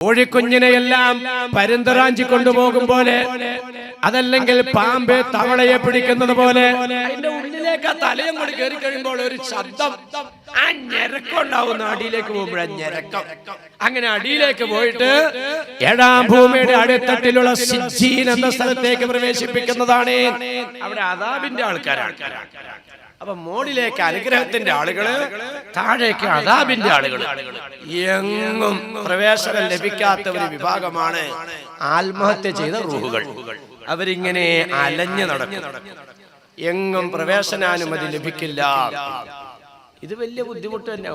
കോഴിക്കുഞ്ഞിനെയെല്ലാം പരുന്തറാഞ്ചി കൊണ്ടുപോകും പോലെ, അതല്ലെങ്കിൽ പാമ്പ് തവളയെ പിടിക്കുന്നത് പോലെ അതിന്റെ ഉള്ളിലേക്ക് ആ തലയും കൂടി കയറി കഴിയുമ്പോൾ ഒരു ശബ്ദം, ആ ഞെരക്കുണ്ടാവുന്ന അടിയിലേക്ക് പോകുമ്പോഴാ ഞെരക്കം. അങ്ങനെ അടിയിലേക്ക് പോയിട്ട് ഏഴാം ഭൂമിയുടെ അടിത്തട്ടിലുള്ള സിജ്ജീൻ എന്ന സ്ഥലത്തേക്ക് പ്രവേശിപ്പിക്കുന്നതാണ്. അവിടെ അദാബിന്റെ ആൾക്കാരാണ്. അപ്പൊ മോളിലേക്ക് അനുഗ്രഹത്തിന്റെ ആളുകള്, താഴേക്ക് അദാബിന്റെ ആളുകൾ. എങ്ങും പ്രവേശനം ലഭിക്കാത്ത ഒരു വിഭാഗമാണ് ആത്മഹത്യ ചെയ്ത റൂഹുകൾ. അവരിങ്ങനെ അലഞ്ഞു നടക്കും, എങ്ങും പ്രവേശനാനുമതി ലഭിക്കില്ല. ഇത് വലിയ ബുദ്ധിമുട്ട് തന്നെ.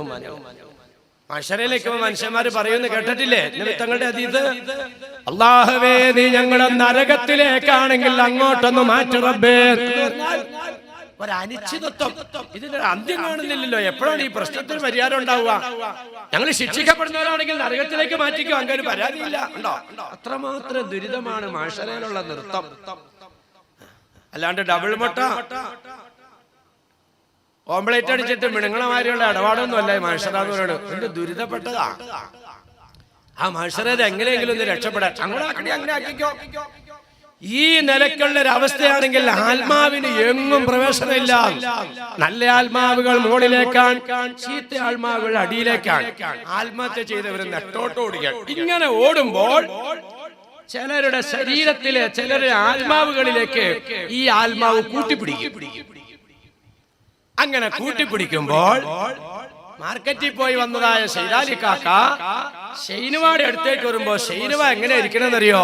മഹ്ശറിലേക്ക് മനുഷ്യന്മാര് പറയുന്നു കേട്ടിട്ടില്ലേ തങ്ങളുടെ അതീത്, അല്ലാഹുവേ നീ ഞങ്ങളെ നരകത്തിലേക്കാണെങ്കിൽ അങ്ങോട്ടൊന്ന് മാറ്റി റബ്ബേ. ഒരനിശ്ചിതത്വം, ഇതിനൊരു അന്ത്യം കാണുന്നില്ലല്ലോ. എപ്പോഴാണ് ഈ പ്രശ്നത്തിന് പരിഹാരം ഉണ്ടാവുക? ഞങ്ങൾ ശിക്ഷിക്കപ്പെടുന്നവരാണെങ്കിൽ നരകത്തിലേക്ക് മാറ്റിക്കോ, അങ്ങനെ പരാതിയില്ല. ഉണ്ടോ? അത്രമാത്രം ദുരിതമാണ് മഹ്ശറിലുള്ള നൃത്തം. അല്ലാണ്ട് ഡബിൾ മുട്ട ഓംപ്ലേറ്റ് അടിച്ചിട്ട് മിണുങ്ങളമാരിയുള്ള ഇടപാടൊന്നും അല്ല മഹ്ശറാന്നവരോട്. എന്ത് ദുരിതപ്പെട്ടതാ ആ മഹ്ശറത്. എങ്ങനെയെങ്കിലും ഒന്ന് രക്ഷപ്പെടാൻ അങ്ങനെ ആക്കിക്കോ. ഈ നിലക്കുള്ളൊരവസ്ഥയാണെങ്കിൽ ആത്മാവിന് എങ്ങും പ്രവേശനമില്ല. നല്ല ആത്മാവുകൾ മുകളിലേക്കാണ്, ചീത്ത ആത്മാവുകൾ അടിയിലേക്കാണ്. ആത്മഹത്യ ചെയ്തവര് നെട്ടോട്ടോടുകയാണ്. ഇങ്ങനെ ഓടുമ്പോൾ ചിലരുടെ ശരീരത്തിലെ ചിലരുടെ ആത്മാവുകളിലേക്ക് ഈ ആത്മാവ് കൂട്ടിപ്പിടിക്കും. അങ്ങനെ കൂട്ടിപ്പിടിക്കുമ്പോൾ മാർക്കറ്റിൽ പോയി വന്നതായ ശൈലാലി കാക്ക ഷൈനുവാടെ അടുത്തേക്ക് വരുമ്പോ ഷൈനുവ എങ്ങനെ ഇരിക്കണമെന്നറിയോ?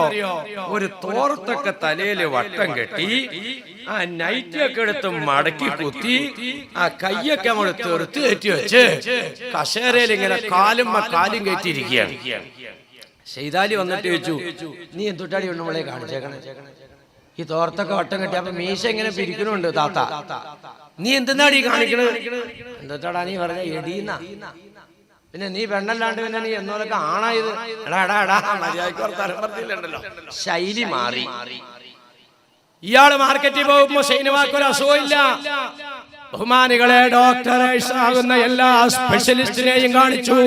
ഒരു തോർത്തൊക്കെ തലയില് വട്ടം കെട്ടി, ആ നൈറ്റിയൊക്കെ എടുത്ത് മടക്കി കുത്തി, ആ കയ്യൊക്കെ നമ്മൾ തെറുത്ത് കയറ്റി വെച്ച് കസേരയിൽ ഇങ്ങനെ കാലും കയറ്റിയിരിക്കുകയാണ്. ശൈതാലി വന്നിട്ട് ചോദിച്ചു, നീ എന്തൊട്ടാടി നമ്മളെ കാണിച്ചേക്കണേ? ഈ തോർത്തൊക്കെ വട്ടം കെട്ടി, അപ്പൊ മീശ എങ്ങനെ പിരിക്കണുണ്ട് താത്ത, നീ എന്തെന്നാടി കാണിക്കണത്? എന്താടാ നീ പറഞ്ഞ എടീന്ന, പിന്നെ നീ പെണ്ണല്ലാണ്ട് പിന്നെ നീ എന്നോലൊക്കെ ആണായത്? ശൈലി മാറി. ഇയാള് മാർക്കറ്റിൽ പോകുമ്പോ ഷൈനുവാക്കൊരു അസുഖമില്ല. ബഹുമാനികളെ, ഡോക്ടറേഴ്സ് ആകുന്ന എല്ലാ സ്പെഷ്യലിസ്റ്റിനെയും കാണിച്ചു,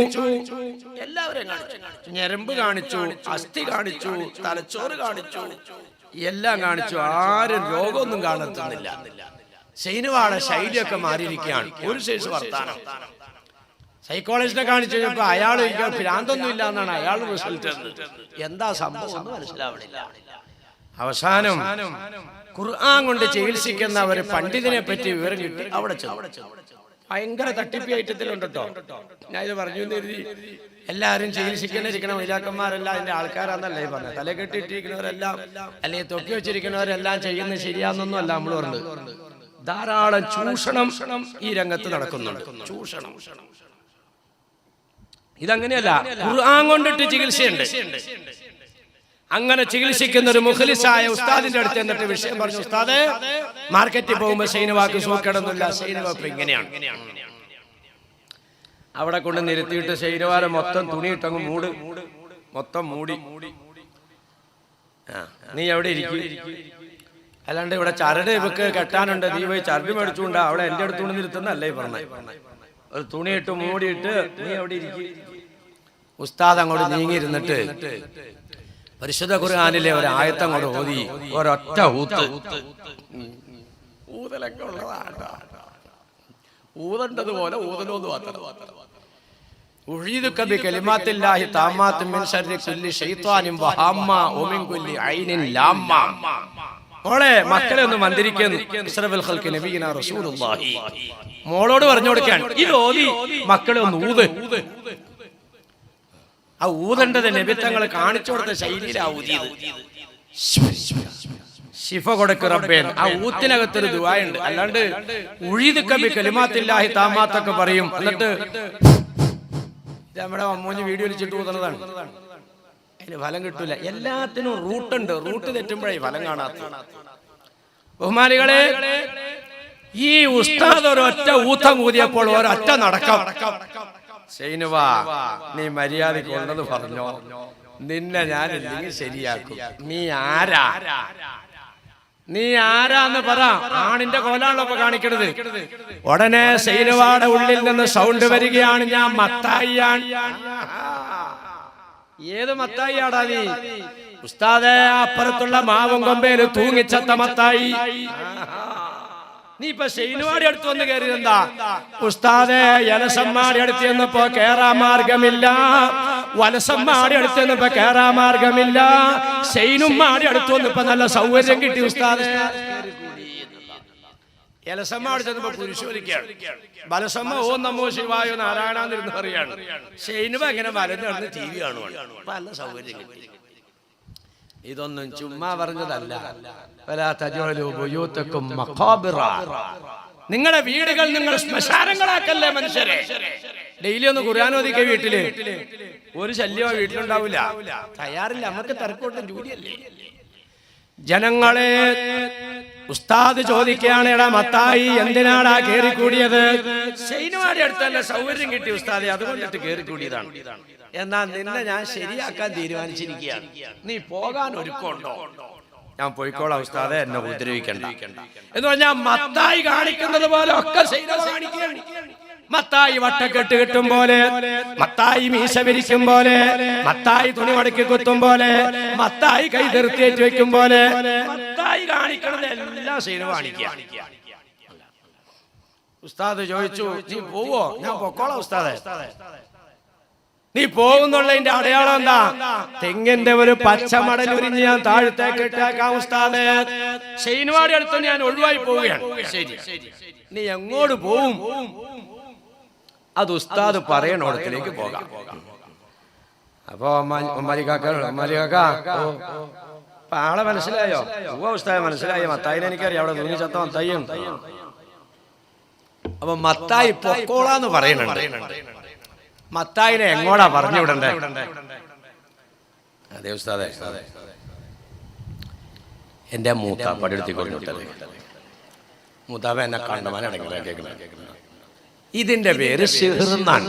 എല്ലാവരെയും കാണിച്ചു. ഞരമ്പ് കാണിച്ചു, അസ്ഥി കാണിച്ചു, തലച്ചോറ് കാണിച്ചു, എല്ലാം കാണിച്ചു. ആരും രോഗമൊന്നും കാണത്തുന്നില്ല. ഷൈനുവാടെ ശൈലിയൊക്കെ മാറിയിരിക്കുകയാണ്. ഒരു ശേഷം വർത്താനം. സൈക്കോളജിസ്റ്റിനെ കാണിച്ചു കഴിഞ്ഞപ്പോ അയാൾ ഭ്രാന്തൊന്നും ഇല്ല എന്നാണ് അയാൾ റിസൾട്ട്. എന്താ സംഭവം ഒന്നും മനസ്സിലാവണില്ല. അവസാനം ഖുർആൻ കൊണ്ട് ചികിത്സിക്കുന്ന ഒരു പണ്ഡിതനെ പറ്റി വിവരം കിട്ടി. അവിടെ ഭയങ്കര തട്ടിപ്പി ഐറ്റത്തിലുണ്ട് കേട്ടോ. ഞാൻ ഇത് പറഞ്ഞു കരുതി എല്ലാവരും ചികിത്സിക്കാനിരിക്കണം ഇലാക്കന്മാരെല്ലാം അതിന്റെ ആൾക്കാരാന്നല്ലേ പറഞ്ഞത്. തല കെട്ടിയിട്ടിരിക്കുന്നവരെല്ലാം അല്ലെങ്കിൽ തൊക്കി വെച്ചിരിക്കുന്നവരെല്ലാം ചെയ്യുന്നത് ശരിയാന്നൊന്നും അല്ല നമ്മൾ പറഞ്ഞത്. ധാരാളം ചൂഷണം ഈ രംഗത്ത് നടക്കുന്നുണ്ട്. ചൂഷണം ഇതങ്ങനെയല്ല, ഖുർആൻ കൊണ്ടിട്ട് ചികിത്സയുണ്ട്. അങ്ങനെ ചികിത്സിക്കുന്ന ഒരു മുഖലിസായ ഉസ്താദിന്റെ അടുത്ത് എന്നിട്ട് വിഷയം പറഞ്ഞു, ഉസ്താദ് മാർക്കറ്റിൽ പോകുമ്പോ ഷൈനുവാക്ക് സൂക്കേടൊന്നുമില്ല, ഷൈനുവാക്ക് ഇങ്ങനെയാണ്. അവിടെ കൊണ്ട് നിരത്തിയിട്ട് ഷൈനുവാരെ മൊത്തം തുണിയിട്ടങ്ങ് മൊത്തം മൂടി. നീ എവിടെ ഇരിക്കും? അല്ലാണ്ട് ഇവിടെ ചരട് ഇവക്ക് കെട്ടാനുണ്ട്, നീ പോയി ചരട് മേടിച്ചുകൊണ്ടാ അവിടെ എന്റെ അടുത്തുകൊണ്ട് നിർത്തുന്നല്ലേ പറഞ്ഞ. ഒരു തുണിയിട്ട് മൂടിയിട്ട് നീ എവിടെ ഇരിക്കും? ഉസ്താദ് അങ്ങോട്ട് നീങ്ങിയിരുന്നിട്ട് പരിശുദ്ധ ഖുർആനിലെ ഒരു ആയത്ത് അങ്ങോട്ട് ഓതി. ഒരൊറ്റ ഊതലൊക്കെ ഉള്ളതാണ്. ഊതണ്ടതുപോലെ ഊതലോന്ന് മാത്രം. ഉഴീദുക ബികലിമാത്തില്ലാഹി താമ്മാത്തിൻ മിൻ ശർരി കുല്ലി ശൈത്വാനിൻ വഹമ്മ വമിൻ കുല്ലി ഐനിൻ ലാമ്മ. മോളെ, മക്കളെ ഒന്ന് മന്ത്രിക്കുന്നു. ഇസ്റഫുൽ ഖൽഖി നബിയിനാ റസൂലുള്ളാഹി മോളോട് പറഞ്ഞു കൊടുക്കാൻ, ഇത് ഓതി മക്കളെ ഒന്ന് ഊത്. ആ ഊതണ്ടത് നബിത്തങ്ങളെ കാണിച്ചു കൊടുത്ത ശൈലിയിലാ ഊതിയത്. ശിഫ കൊടുക്ക് റബ്ബേ. ആ ഊത്തിനകത്തൊരു ദുആയുണ്ട്. അല്ലാണ്ട് ഉഴീദുക ബികലിമാത്തില്ലാഹി താമ്മാത്തൊക്കെ പറയും. എന്നിട്ട് നമ്മുടെ അമ്മൂഞ്ഞ് വീഡിയോ വെച്ചിട്ട് ഊതുന്നതാണ്. അതിന് ഫലം കിട്ടൂല. എല്ലാത്തിനും റൂട്ടുണ്ട്. റൂട്ട് തെറ്റുമ്പോഴേ ഫലം കാണാത്ത. ബഹുമാനികളെ, ഈ ഉസ്താദ് ഒരൊറ്റ ഊത്തം ഊതിയപ്പോൾ ഒരൊറ്റ നടക്കം. ഷൈനുവാ, നീ മര്യാദയ്ക്ക് ഉണ്ടെന്ന് പറഞ്ഞോ, നിന്നെ ഞാനില്ലെങ്കിൽ ശരിയാക്കും. നീ ആരാന്ന് പറ. ആണിന്റെ കോലാണല്ലോ കാണിക്കണത്. ഉടനെ ഷൈനുവാടെ ഉള്ളിൽ നിന്ന് സൗണ്ട് വരികയാണ്, ഞാൻ മത്തായിയാണ്. ഏത് മത്തായിയാടാ നീ? ഉസ്താദേ, അപ്പുറത്തുള്ള മാവും കൊമ്പേല് തൂങ്ങിച്ചത്ത മത്തായി. നീ ഇപ്പൊ ശൈനുവാടി അടുത്ത് വന്ന് കയറിയതെന്താ? ഉസ്താദേ, എലസമ്മാടി അടുത്ത് ചെന്നപ്പോ കേറാ മാർഗമില്ല, വലസമ്മാടി അടുത്ത് ചെന്നപ്പോ കേറാ മാർഗമില്ല, ശൈനുമ്മാടി അടുത്ത് വന്നപ്പോ നല്ല സൗകര്യം കിട്ടി ഉസ്താദേ. എലസമ്മാടി ചെന്നപ്പോ കുരിശോലിക്കാണ്, ബലസമ്മ ഓം നമോ ശിവായ നാരായണാന്നിരുന്ന് പറയാണ്. ശൈനുവ എങ്ങനെ വലഞ്ഞ് നടന്ന് TV കാണുവാണ്. നല്ല സൗകര്യം കിട്ടി. ഇതൊന്നും ചുമ്മാ പറഞ്ഞതല്ല. നിങ്ങളുടെ വീടുകൾ നിങ്ങൾ ശ്മശാനങ്ങളാക്കല്ലേ മനുഷ്യരെ. ഡെയിലി ഒന്ന് ഖുർആൻ ഓതിക്ക വീട്ടില്, ഒരു ശല്യമോ വീട്ടിലുണ്ടാവില്ല. തയ്യാറില്ല, നമുക്ക് തിരക്കോട്ടും ജോലിയല്ലേ. ജനങ്ങളെ ഉസ്താദ് ചോദിക്കുകയാണ്, എടാ മത്തായി എന്തിനാടാ കേറിക്കൂടിയത്? ശൈനുവാടി അടുത്തല്ല, സൗകര്യം കിട്ടി ഉസ്താദെ, അതുകൊണ്ടിട്ട് കേറിക്കൂടിയതാണ്. എന്നാൽ നിന്നെ ഞാൻ ശരിയാക്കാൻ തീരുമാനിച്ചിരിക്കുകയാണ്, നീ പോകാൻ ഒരുക്കമുണ്ടോ? ഞാൻ പോയിക്കോളാം ഉസ്താദെ, എന്നെ ഉപദ്രവിക്കണ്ട എന്ന് പറഞ്ഞാൽ മത്തായി കാണിക്കുന്നത് പോലെ ഒക്കെ കാണിക്കുകയാണ്. മത്തായി വട്ടക്കെട്ട് കിട്ടും പോലെ, മത്തായി മീശ വിരിക്കും പോലെ, മത്തായി തുണി മടക്കി കുത്തും പോലെ, മത്തായി കൈ തീർത്തേറ്റ് വെക്കും പോലെ, മത്തായി കാണിക്കുന്നത് എല്ലാം ശൈനു കാണിക്കുക. ഉസ്താദ് ചോദിച്ചു, നീ പോവോ? ഞാൻ പൊക്കോളാം ഉസ്താദെ. നീ പോകുന്നുള്ളതിന്റെ അടയാളം എന്താ? തെങ്ങിന്റെ ഒരു പച്ചമടൽ ഉരിഞ്ഞ് ഞാൻ താഴത്തേക്ക് ഇട്ടേക്കാം ഉസ്താദെ. ശൈനുവാടി അടുത്ത് ഞാൻ ഒഴിവായി പോവുകയാണ്. ശരി, നീ എങ്ങോട്ട് പോവും? അത് ഉസ്താദ് പറയണോടത്തിലേക്ക് പോകാം. അപ്പൊ ആളെ മനസ്സിലായോ? ഉസ്താദ് മനസ്സിലായോ? മത്തായിനെ എനിക്കറിയാം, അവിടെ തൂങ്ങി ചത്ത മത്തായും. അപ്പൊ മത്തായി പൊക്കോളാന്ന് പറയുന്നുണ്ട്. മത്തായിനെ എങ്ങോട്ടാ പറഞ്ഞു വിടണ്ടേ? അതെ ഉസ്താദേ, എന്റെ മൂത്ത പടിയെടുത്തിക്കൊണ്ടിട്ടത് മൂത്താവ എന്നെ കണ്ടമാനടങ്ങില്ല കേൾക്കുന്ന. ഇതിന്റെ പേര് സിഹ്ർ എന്നാണ്.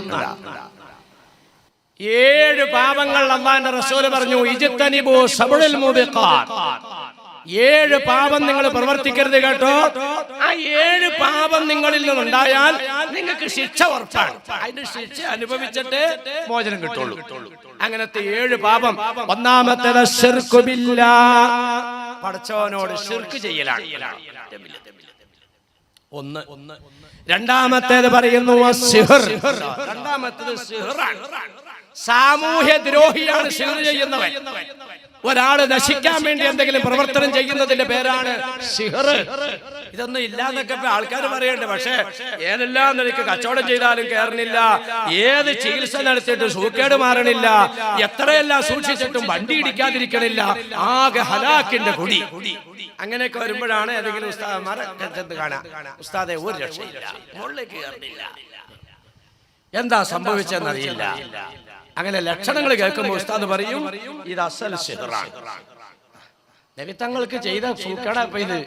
7 പാപങ്ങൾ അല്ലാഹുവിന്റെ റസൂൽ പറഞ്ഞു, ഇജ്തനിബു സബഉൽ മുബിഖാത്ത്. 7 പാപം നിങ്ങൾ പ്രവർത്തിക്കരുത് കേട്ടോ. ആ 7 പാപം നിങ്ങളിൽ നിന്നുണ്ടായാൽ നിങ്ങൾക്ക് ശിക്ഷ ഉറപ്പാണ്. അതിന്റെ ശിക്ഷ അനുഭവിച്ചിട്ട് മോചനം കിട്ടുള്ളൂ. അങ്ങനത്തെ 7 പാപം. ഒന്നാമത്തേത് ശിർക്ക് ബില്ലാഹ്, പടച്ചവനോട് ശിർക്ക് ചെയ്യലാണ്. ഒന്ന്. രണ്ടാമത്തേത് പറയുന്നു സിഹ്ർ. രണ്ടാമത്തേത് സിഹ്റാണ്. സാമൂഹ്യ ദ്രോഹിയാണ് സിഹ്ർ ചെയ്യുന്നവൻ. ഒരാള് നശിക്കാൻ വേണ്ടി എന്തെങ്കിലും പ്രവർത്തനം ചെയ്യുന്നതിന്റെ പേരാണ് സിഹ്ർ. ഇതൊന്നും ഇല്ലാന്നൊക്കെ ആൾക്കാർ പറയണ്ടേ. പക്ഷെ ഏതെല്ലാം നിലയ്ക്ക് കച്ചവടം ചെയ്താലും കയറുന്നില്ല, ഏത് ചികിത്സ നടത്തിയിട്ട് സൂക്കേട് മാറണില്ല, എത്രയെല്ലാം സൂക്ഷിച്ചിട്ടും വണ്ടി ഇടിക്കാതിരിക്കണില്ല, ആകെ ഹലാക്കിന്റെ കുടി. അങ്ങനെയൊക്കെ വരുമ്പോഴാണ് ഏതെങ്കിലും ഉസ്താദന്മാരെ കാണാം, ഉസ്താദെ ഒരു രക്ഷയില്ല, മുകളിലേക്ക് കയറുന്നില്ല, എന്താ സംഭവിച്ചെന്നറിയില്ല. അങ്ങനെ ലക്ഷണങ്ങൾ കേൾക്കുമ്പോൾ ഉസ്താദ് പറയും, ഇത് അസൽ സിഹ്റാണ്. നബി തങ്ങൾക്ക് ചെയ്ത സൂക്കേടാ ഇത്.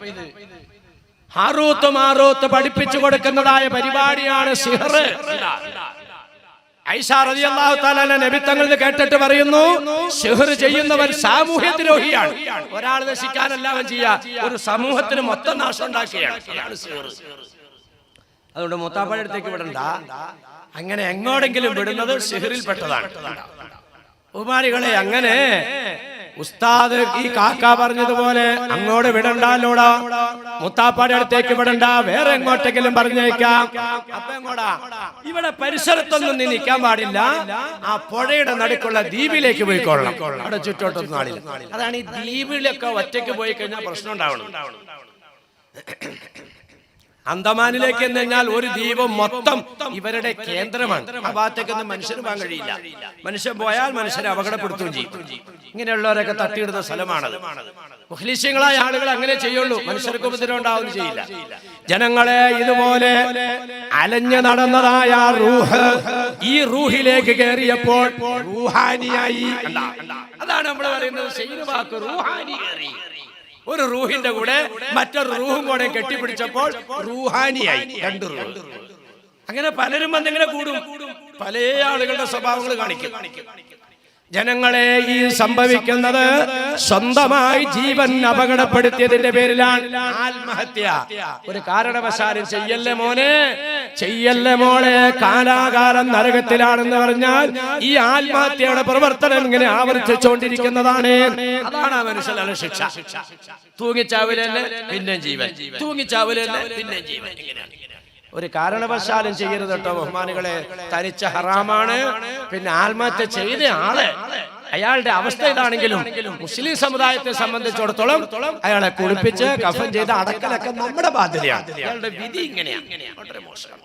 ഹാറൂത്ത് മാറൂത്ത് പഠിപ്പിച്ചു കൊടുക്കുന്നതായ പരിപാടിയാണ് സിഹ്ർ. ഐഷ റളിയല്ലാഹു തആല നബി തങ്ങൾ കേട്ടിട്ട് പറയുന്നു, സിഹ്ർ ചെയ്യുന്നവൻ സാമൂഹ്യ ദ്രോഹിയാണ്. ഒരാൾ നശിക്കാനല്ല അവൻ ചെയ്യാ, ഒരു സമൂഹത്തിന് മൊത്തം നാശം ഉണ്ടാക്കുകയാണ്. അതുകൊണ്ട് മുത്താപ്പയുടെ അടുത്തേക്ക് വിടണ്ട. അങ്ങനെ എങ്ങോടെങ്കിലും വിടുന്നത് സിഹ്റിൽ പെട്ടതാണ്. ഉമാരികളെ, അങ്ങനെ ഉസ്താദ് ഈ കാക്ക പറഞ്ഞതുപോലെ അങ്ങോട്ട് വിടണ്ടല്ലോടാ, മുത്താപ്പാടെ അടുത്തേക്ക് വിടണ്ട, വേറെ എങ്ങോട്ടെങ്കിലും പറഞ്ഞേക്കാം. അപ്പൊ എങ്ങോടാ? ഇവിടെ പരിസരത്തൊന്നും നീ നിൽക്കാൻ പാടില്ല, ആ പുഴയുടെ നടുക്കുള്ള ദ്വീപിലേക്ക് പോയിക്കൊള്ളണം. അവിടെ ചുറ്റോട്ടൊന്നും നാളില്ല. അതാണ് ഈ ദ്വീപിലൊക്കെ ഒറ്റയ്ക്ക് പോയി കഴിഞ്ഞാൽ പ്രശ്നം ഉണ്ടാവണം. അന്തമാനിലേക്ക് എന്ന് കഴിഞ്ഞാൽ ഒരു ദ്വീപ് മൊത്തം ഇവരുടെ കേന്ദ്രമാണ്. ആ ഭാഗത്തേക്കൊന്നും മനുഷ്യന് പോകാൻ കഴിയില്ല. മനുഷ്യൻ പോയാൽ മനുഷ്യരെ അപകടപ്പെടുത്തുകയും ചെയ്യും. ഇങ്ങനെയുള്ളവരൊക്കെ തട്ടിയിടുന്ന സ്ഥലമാണത്. മുഖ്ലിശീങ്ങളായ ആളുകൾ അങ്ങനെ ചെയ്യുള്ളൂ, മനുഷ്യർക്ക് ഉപദ്രവം ഉണ്ടാവുകയും ചെയ്യില്ല. ജനങ്ങളെ ഇതുപോലെ അലഞ്ഞു നടന്നതായ റൂഹ് ഈ റൂഹിലേക്ക് കയറിയപ്പോൾ റൂഹാനിയായി. അതാണ് നമ്മൾ പറയുന്നത് ശൈനുവാക്ക് റൂഹാനി കയറി. ഒരു റൂഹിന്റെ കൂടെ മറ്റൊരു റൂഹും കൂടെ കെട്ടിപ്പിടിച്ചപ്പോൾ റൂഹാനിയായി, 2 റൂഹ്. അങ്ങനെ പലരും എന്തെങ്കിലും കൂടും, പല ആളുകളുടെ സ്വഭാവങ്ങൾ കാണിക്കും. ജനങ്ങളെ ഈ സംഭവിക്കുന്നത് സ്വന്തമായി ജീവൻ അപകടപ്പെടുത്തിയതിന്റെ പേരിലാണ് ആത്മഹത്യ. ഒരു കാരണവശാലും ചെയ്യല്ലേ മോനെ, ചെയ്യല്ലേ മോളെ, കാലാകാലം നരകത്തിലാണെന്ന് പറഞ്ഞാൽ ഈ ആത്മഹത്യയുടെ പ്രവർത്തനം ഇങ്ങനെ ആവർത്തിച്ചുകൊണ്ടിരിക്കുന്നതാണ്. അതാണ് ആ മനുഷ്യരുടെ ശിക്ഷ. തൂങ്ങിച്ചാവിലല്ലേ പിന്നെ ജീവൻ, തൂങ്ങിച്ചാവിലല്ലേ പിന്നെ ജീവൻ. ഒരു കാരണവശാലും ചെയ്യരുത് കേട്ടോ ബഹുമാനികളെ, തനിച്ച ഹറാമാണ്. പിന്നെ ആത്മഹത്യ ചെയ്ത ആള് അയാളുടെ അവസ്ഥ ഇതാണെങ്കിലും മുസ്ലിം സമുദായത്തെ സംബന്ധിച്ചിടത്തോളം അയാളെ കുളിപ്പിച്ച് കഫൻ ചെയ്ത് അടക്കലൊക്കെ നമ്മുടെ ബാധ്യതയാണ്. അയാളുടെ വിധി ഇങ്ങനെയാണ്, വളരെ മോശമാണ്.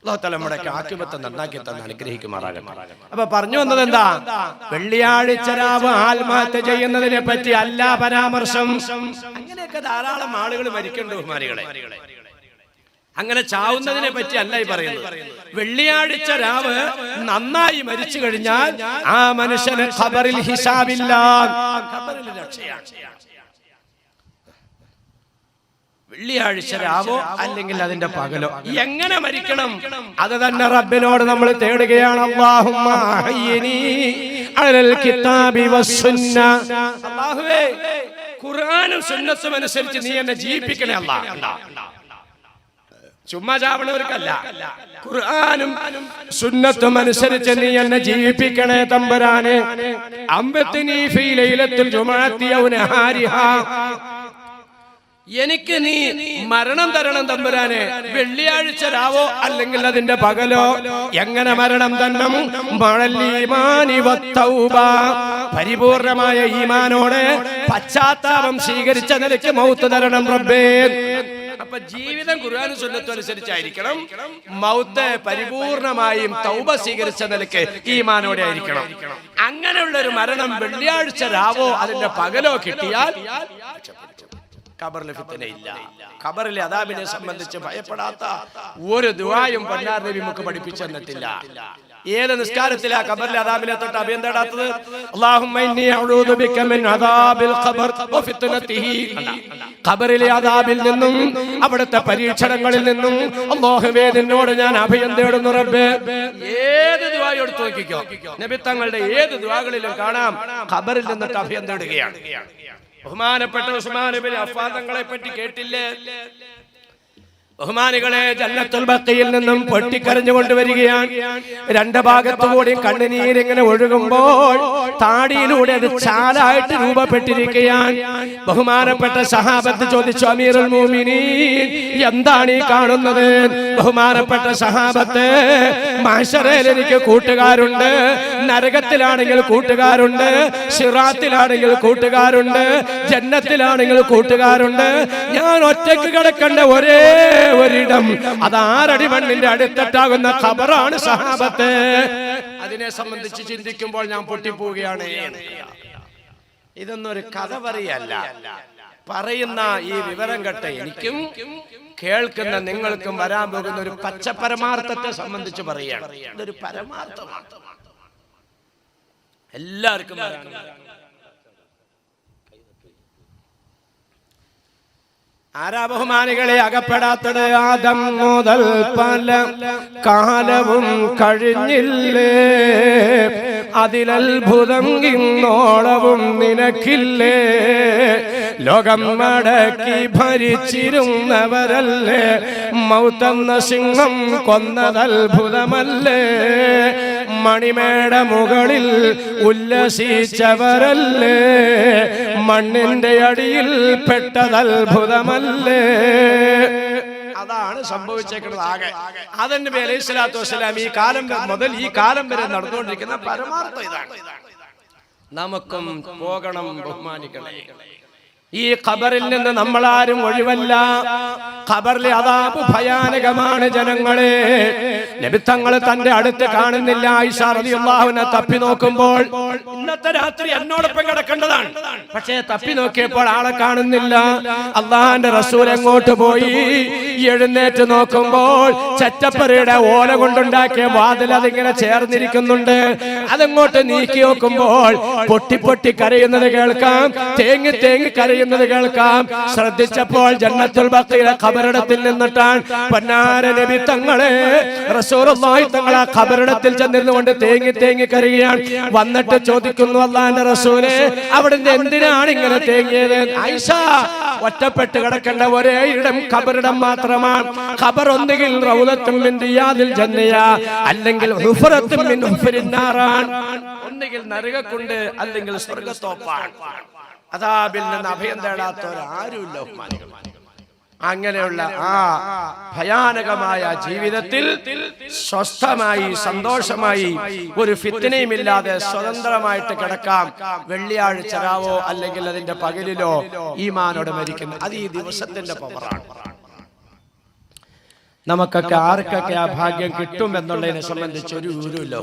അല്ലാഹു തആല നമ്മുടെ ആഖിബത്ത് നന്നാക്കി തന്ന് അനുഗ്രഹിക്കുമാറാകട്ടെ. അപ്പൊ പറഞ്ഞു വന്നത് എന്താ? വെള്ളിയാഴ്ച രാവ് ആത്മഹത്യ ചെയ്യുന്നതിനെ പറ്റി അല്ല പരാമർശം. അങ്ങനെയൊക്കെ ധാരാളം ആളുകൾ മരിക്കേണ്ട ബഹുമാനികളെ, അങ്ങനെ ചാവുന്നതിനെ പറ്റി അല്ല ഈ പറയുന്നത്. വെള്ളിയാഴ്ച രാവ് നന്നായി മരിച്ചു കഴിഞ്ഞാൽ ആ മനുഷ്യന് ഖബറിൽ ഹിസാബില്ല, ഖബറിൽ രക്ഷയാണ്. വെള്ളിയാഴ്ച രാവോ അല്ലെങ്കിൽ അതിന്റെ പകലോ എങ്ങനെ മരിക്കണം അത് തന്നെ റബ്ബിനോട് നമ്മൾ തേടുകയാണ്. അല്ലാഹുമ്മ ഹയ്യിനി അലൽ കിതാബി വസ്സുന്ന. അല്ലാഹുവേ, ഖുർആനും സുന്നത്തും അനുസരിച്ച് നീ എന്നെ ജീവിപ്പിക്കണേ അല്ലാഹ്. ചുമ്മാ ചാവണവർക്കല്ല, ഖുർആനും സുന്നത്തും അനുസരിച്ച് നീ എന്നെ ജീവിപ്പിക്കണേ തമ്പുരാനെ. അംബത്നി ഫീ ലൈലത്തുൽ ജുമുഅത്തി ഔ നഹാരിഹാ. എനിക്ക് നീ മരണം തരണം തമ്പുരാനെ, വെള്ളിയാഴ്ച രാവോ അല്ലെങ്കിൽ അതിന്റെ പകലോ. എങ്ങനെ മരണം തന്നെ? പരിപൂർണമായ ഈമാനോടെ പശ്ചാത്താപം സ്വീകരിച്ച നിലയ്ക്ക് മൗത്ത് തരണം റബ്ബേ. അപ്പൊ ജീവിതം ഖുർആനും സുന്നത്തും അനുസരിച്ചായിരിക്കണം, മൗത്ത് പരിപൂർണമായും തൗബ സ്വീകരിച്ച നിലയ്ക്ക് ഈമാനോടെ ആയിരിക്കണം. അങ്ങനെയുള്ള ഒരു മരണം വെള്ളിയാഴ്ച രാവോ അതിന്റെ പകലോ കിട്ടിയാൽ ഖബറിലെ ഫിത്നയില്ല. ഖബറിലെ അദാബിനെ സംബന്ധിച്ച് ഭയപ്പെടാത്ത ഒരു ദുആയും പൊന്നാർ നബി നമുക്ക് പഠിപ്പിച്ചു തന്നിട്ടില്ല. ഏത് നിസ്കാരത്തിലാ ഖബറിലെ അദാബിനെ തൊട്ട് അഭയം തേടാത്തത്? അല്ലാഹുമ്മ ഇന്നി അഊദു ബിക മിൻ അദാബിൽ ഖബർ വ ഫിത്നതിഹി. ഖബറിലെ അദാബിൽ നിന്നും അവിടുത്തെ പരീക്ഷണങ്ങളിൽ നിന്നും അല്ലാഹുവേ നിന്നോട് ഞാൻ അഭയം തേടുന്നു റബ്ബേ. ഏത് ദുആയും എടുത്തു നോക്കിക്കോ, നബി തങ്ങളുടെ ഏത് ദുആകളിലും കാണാം ഖബറിൽ നിന്നിട്ട് അഭയം തേടുകയാണ്. ബഹുമാനപ്പെട്ട ഉസ്മാൻ ഇബ്നു അഫ്ഫാൻ തങ്ങളെ പറ്റി കേട്ടില്ലേ? ബഹുമാനികളെ, ജന്നത്തുൽ ബഖീയിൽ നിന്നും പൊട്ടിക്കരഞ്ഞുകൊണ്ട് വരികയാണ്. രണ്ട് ഭാഗത്തുകൂടി കണ്ണുനീരിങ്ങനെ ഒഴുകുമ്പോൾ താടിയിലൂടെ അത് ചാലായിട്ട് രൂപപ്പെട്ടിരിക്കുകയാണ്. ബഹുമാനപ്പെട്ട സഹാബത്ത് ചോദിച്ചു, അമീറുൽ മുഅ്മിനീൻ എന്താണ് ഈ കാണുന്നത്? ബഹുമാനപ്പെട്ട സഹാബത്ത്, മഹ്ശറയിൽ എനിക്ക് കൂട്ടുകാരുണ്ട്, നരകത്തിലാണെങ്കിൽ കൂട്ടുകാരുണ്ട്, സിറാത്തിലാണെങ്കിൽ കൂട്ടുകാരുണ്ട്, ജന്നത്തിലാണെങ്കിൽ കൂട്ടുകാരുണ്ട്. ഞാൻ ഒറ്റയ്ക്ക് കിടക്കേണ്ട ഒരേ ഒരിടം അത് 6 അടി മണ്ണിന്റെ അടുത്തിട്ടാകുന്ന ഖബറാണ് സഹാബത്ത്. അതിനെ സംബന്ധിച്ച് ചിന്തിക്കുമ്പോൾ ഞാൻ പൊട്ടിപ്പോവുകയാണ്. ഇതൊന്നും ഒരു കഥ പറയല്ല, പറയുന്ന ഈ വിവരം കേട്ട എനിക്കും കേൾക്കുന്ന നിങ്ങൾക്കും വരാൻ പോകുന്ന ഒരു പച്ച പരമാർത്ഥത്തെ സംബന്ധിച്ച് പറയുകയാണ്. ഇതൊരു പരമാർത്ഥമാണ്, എല്ലാവർക്കും ആരാ ബഹുമാനികളെ അകപ്പെടാത്തത്? ആദം മുതൽ പല കാലവും കഴിഞ്ഞില്ലേ, അതിലത്ഭുതം ഇന്നോളവും നിനക്കില്ലേ. ലോകം മടക്കി ഭരിച്ചിരുന്നവരല്ലേ, മൗത്തെന്ന സിംഹം കൊന്നതത്ഭുതമല്ലേ. മണിമേട മുകളിൽ ഉല്ലസിച്ചവരല്ലേ, മണ്ണിന്റെ അടിയിൽ പെട്ടതത്ഭുതമല്ലേ. അതാണ് സംഭവിച്ചേക്കുന്നത് ആകെ. ആദം നബി അലൈഹി സ്വലാത്തു വസ്സലാം ഈ കാലം മുതൽ ഈ കാലം വരെ നടന്നുകൊണ്ടിരിക്കുന്ന പരമാർത്ഥം ഇതാണ്. നമുക്കും പോകണം ബഹുമാനികളെ. ഈ ഖബറിൽ നിന്ന് നമ്മളാരും ഒഴിവല്ല. ഖബറിലെ അദാബ് ഭയാനകമാണ് ജനങ്ങളെ. നബി തങ്ങൾ തന്റെ അടുത്ത് കാണുന്നില്ല. ആയിഷ റളിയല്ലാഹു അൻഹ തപ്പി നോക്കുമ്പോൾ, ഇന്നത്തെ രാത്രി എന്നോടൊപ്പം കിടക്കേണ്ടതാണ്, പക്ഷേ തപ്പി നോക്കിയപ്പോൾ ആളെ കാണുന്നില്ല. അള്ളാഹുവിന്റെ റസൂൽ എങ്ങോട്ട് പോയി? എഴുന്നേറ്റ് നോക്കുമ്പോൾ ചറ്റപ്പരയുടെ ഓല കൊണ്ടുണ്ടാക്കിയ വാതിൽ അതിങ്ങനെ ചേർന്നിരിക്കുന്നുണ്ട്. അതങ്ങോട്ട് നീക്കി നോക്കുമ്പോൾ പൊട്ടി പൊട്ടി കരയുന്നത് കേൾക്കാം, തേങ്ങി തേങ്ങി കരയുന്നത് കരയുന്നത് കേൾക്കാം. ശ്രദ്ധിച്ചപ്പോൾ ജന്നത്തുൽ ബഖീഅ ഖബറിടത്തിൽ നിന്നിട്ടാണ് പൊന്നാര നബി തങ്ങളെ റസൂലുള്ളാഹി തങ്ങളെ ഖബറിടത്തിൽ ചെന്നിരുന്നുകൊണ്ട് തേങ്ങി തേങ്ങി കരയുകയാണ്. വന്നിട്ട് ചോദിക്കുന്നു, അല്ലാഹുവിന്റെ റസൂലേ, അവിടുന്ന് എന്തിനാണ് ഇങ്ങനെ തേങ്ങിയത്? ആയിഷ, ഒറ്റപ്പെട്ട് കിടക്കേണ്ട ഒരേ ഇടം ഖബറിടം മാത്രമാണ്. ഖബർ ഒന്നുകിൽ റൗളത്തും മിൻ റിയാദിൽ ജന്നയ, അല്ലെങ്കിൽ ഹുഫറത്തും മിൻ ഹുഫരിൻ നാറാൻ. ഒന്നുകിൽ നരകക്കുണ്ട്, അല്ലെങ്കിൽ സ്വർഗ്ഗത്തോപ്പാണ്. അദാബിൽ നിന്ന് അഭയം തേടാത്തവരാരുമില്ല. അങ്ങനെയുള്ള ആ ഭയാനകമായ ജീവിതത്തിൽ സ്വസ്ഥമായി സന്തോഷമായി ഒരു ഫിത്നയുമില്ലാതെ സ്വതന്ത്രമായിട്ട് കിടക്കാം. വെള്ളിയാഴ്ച രാവോ അല്ലെങ്കിൽ അതിന്റെ പകലിലോ ഈമാനോടെ മരിക്കുന്നു. അത് ഈ ദിവസത്തിന്റെ പവറാണ്. നമുക്കൊക്കെ ആർക്കൊക്കെ ആ ഭാഗ്യം കിട്ടും എന്നുള്ളതിനെ സംബന്ധിച്ച് ഒരു ഊരുമില്ല.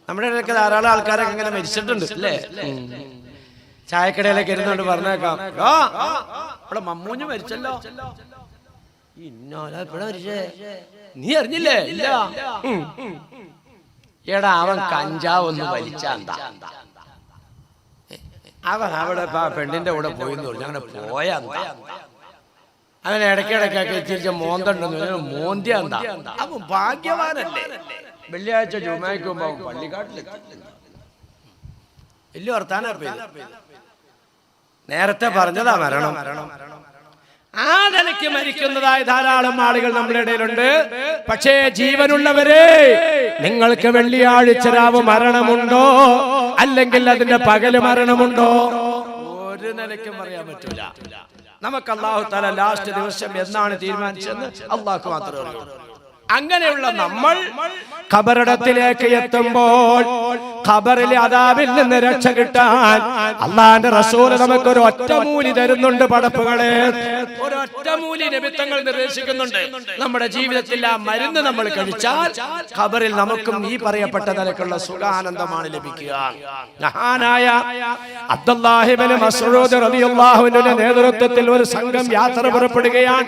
നമ്മുടെ ഇടയ്ക്ക് ധാരാളം ആൾക്കാരൊക്കെ ഇങ്ങനെ മരിച്ചിട്ടുണ്ട് അല്ലേ? ചായക്കടയിലേക്ക് ഇരുന്നോണ്ട് പറഞ്ഞേക്കാം, ഇവിടെ മമ്മൂഞ്ഞ് മരിച്ചല്ലോ. നീ അറിഞ്ഞില്ലേ? ഇല്ല. എടാ, അവൻ കഞ്ചാവ് ഒന്ന് വലിച്ചാന്താ, അവൻ അവിടെ പെണ്ണിന്റെ കൂടെ പോയിന്ന് പറഞ്ഞു. അങ്ങനെ പോയാ അവൻ ഇടയ്ക്കിടയ്ക്കൊക്കെ തിരിച്ച മോന്തണ്ടെന്ന് മോന്തിയാന്താ. അവൻ ഭാഗ്യവാനല്ലേ? വെള്ളിയാഴ്ച ജുമായ്ക്കുമ്പോ പള്ളിക്കാട്ടിലെത്തി. വലിയ വർത്താന. നേരത്തെ പറഞ്ഞതാ മരണം. ആ നിലയ്ക്ക് മരിക്കുന്നതായ ധാരാളം ആളുകൾ നമ്മുടെ ഇടയിലുണ്ട്. പക്ഷേ ജീവനുള്ളവരെ, നിങ്ങൾക്ക് വെള്ളിയാഴ്ച രാവ് മരണമുണ്ടോ അല്ലെങ്കിൽ അതിന്റെ പകല് മരണമുണ്ടോ? ഒരു നിലയ്ക്കും പറയാൻ പറ്റൂല. നമുക്ക് അല്ലാഹു തആല ലാസ്റ്റ് ദിവസം എന്നാണ് തീരുമാനിച്ചെന്ന് അല്ലാഹു മാത്രമേ അറിയൂ. അങ്ങനെയുള്ള നമ്മൾ ഖബറിടത്തിലേക്ക് എത്തുമ്പോൾ ഖബറിലെ അദാബിൽ നിന്ന് രക്ഷ കിട്ടാൻ അല്ലാഹുവിന്റെ റസൂൽ നമുക്കൊരു ഒറ്റമൂലി തരുന്നുണ്ട്. പടപ്പുകളെ, ഒരു ഒറ്റമൂലി നബി തങ്ങൾ നിർദ്ദേശിക്കുന്നുണ്ട്. നമ്മുടെ ജീവിതത്തിൽ ആ മരുന്ന് നമ്മൾ കഴിച്ചാൽ ഖബറിൽ നമുക്കും ഈ പറയപ്പെട്ട നിലക്കുള്ള സുഖാനന്ദമാണ് ലഭിക്കുക. മഹാനായ അബ്ദുല്ലാഹി ഇബ്നു മസ്ഊദ് റളിയല്ലാഹു അൻഹുവിന്റെ നേതൃത്വത്തിൽ ഒരു സംഘം യാത്ര പുറപ്പെടുകയാണ്.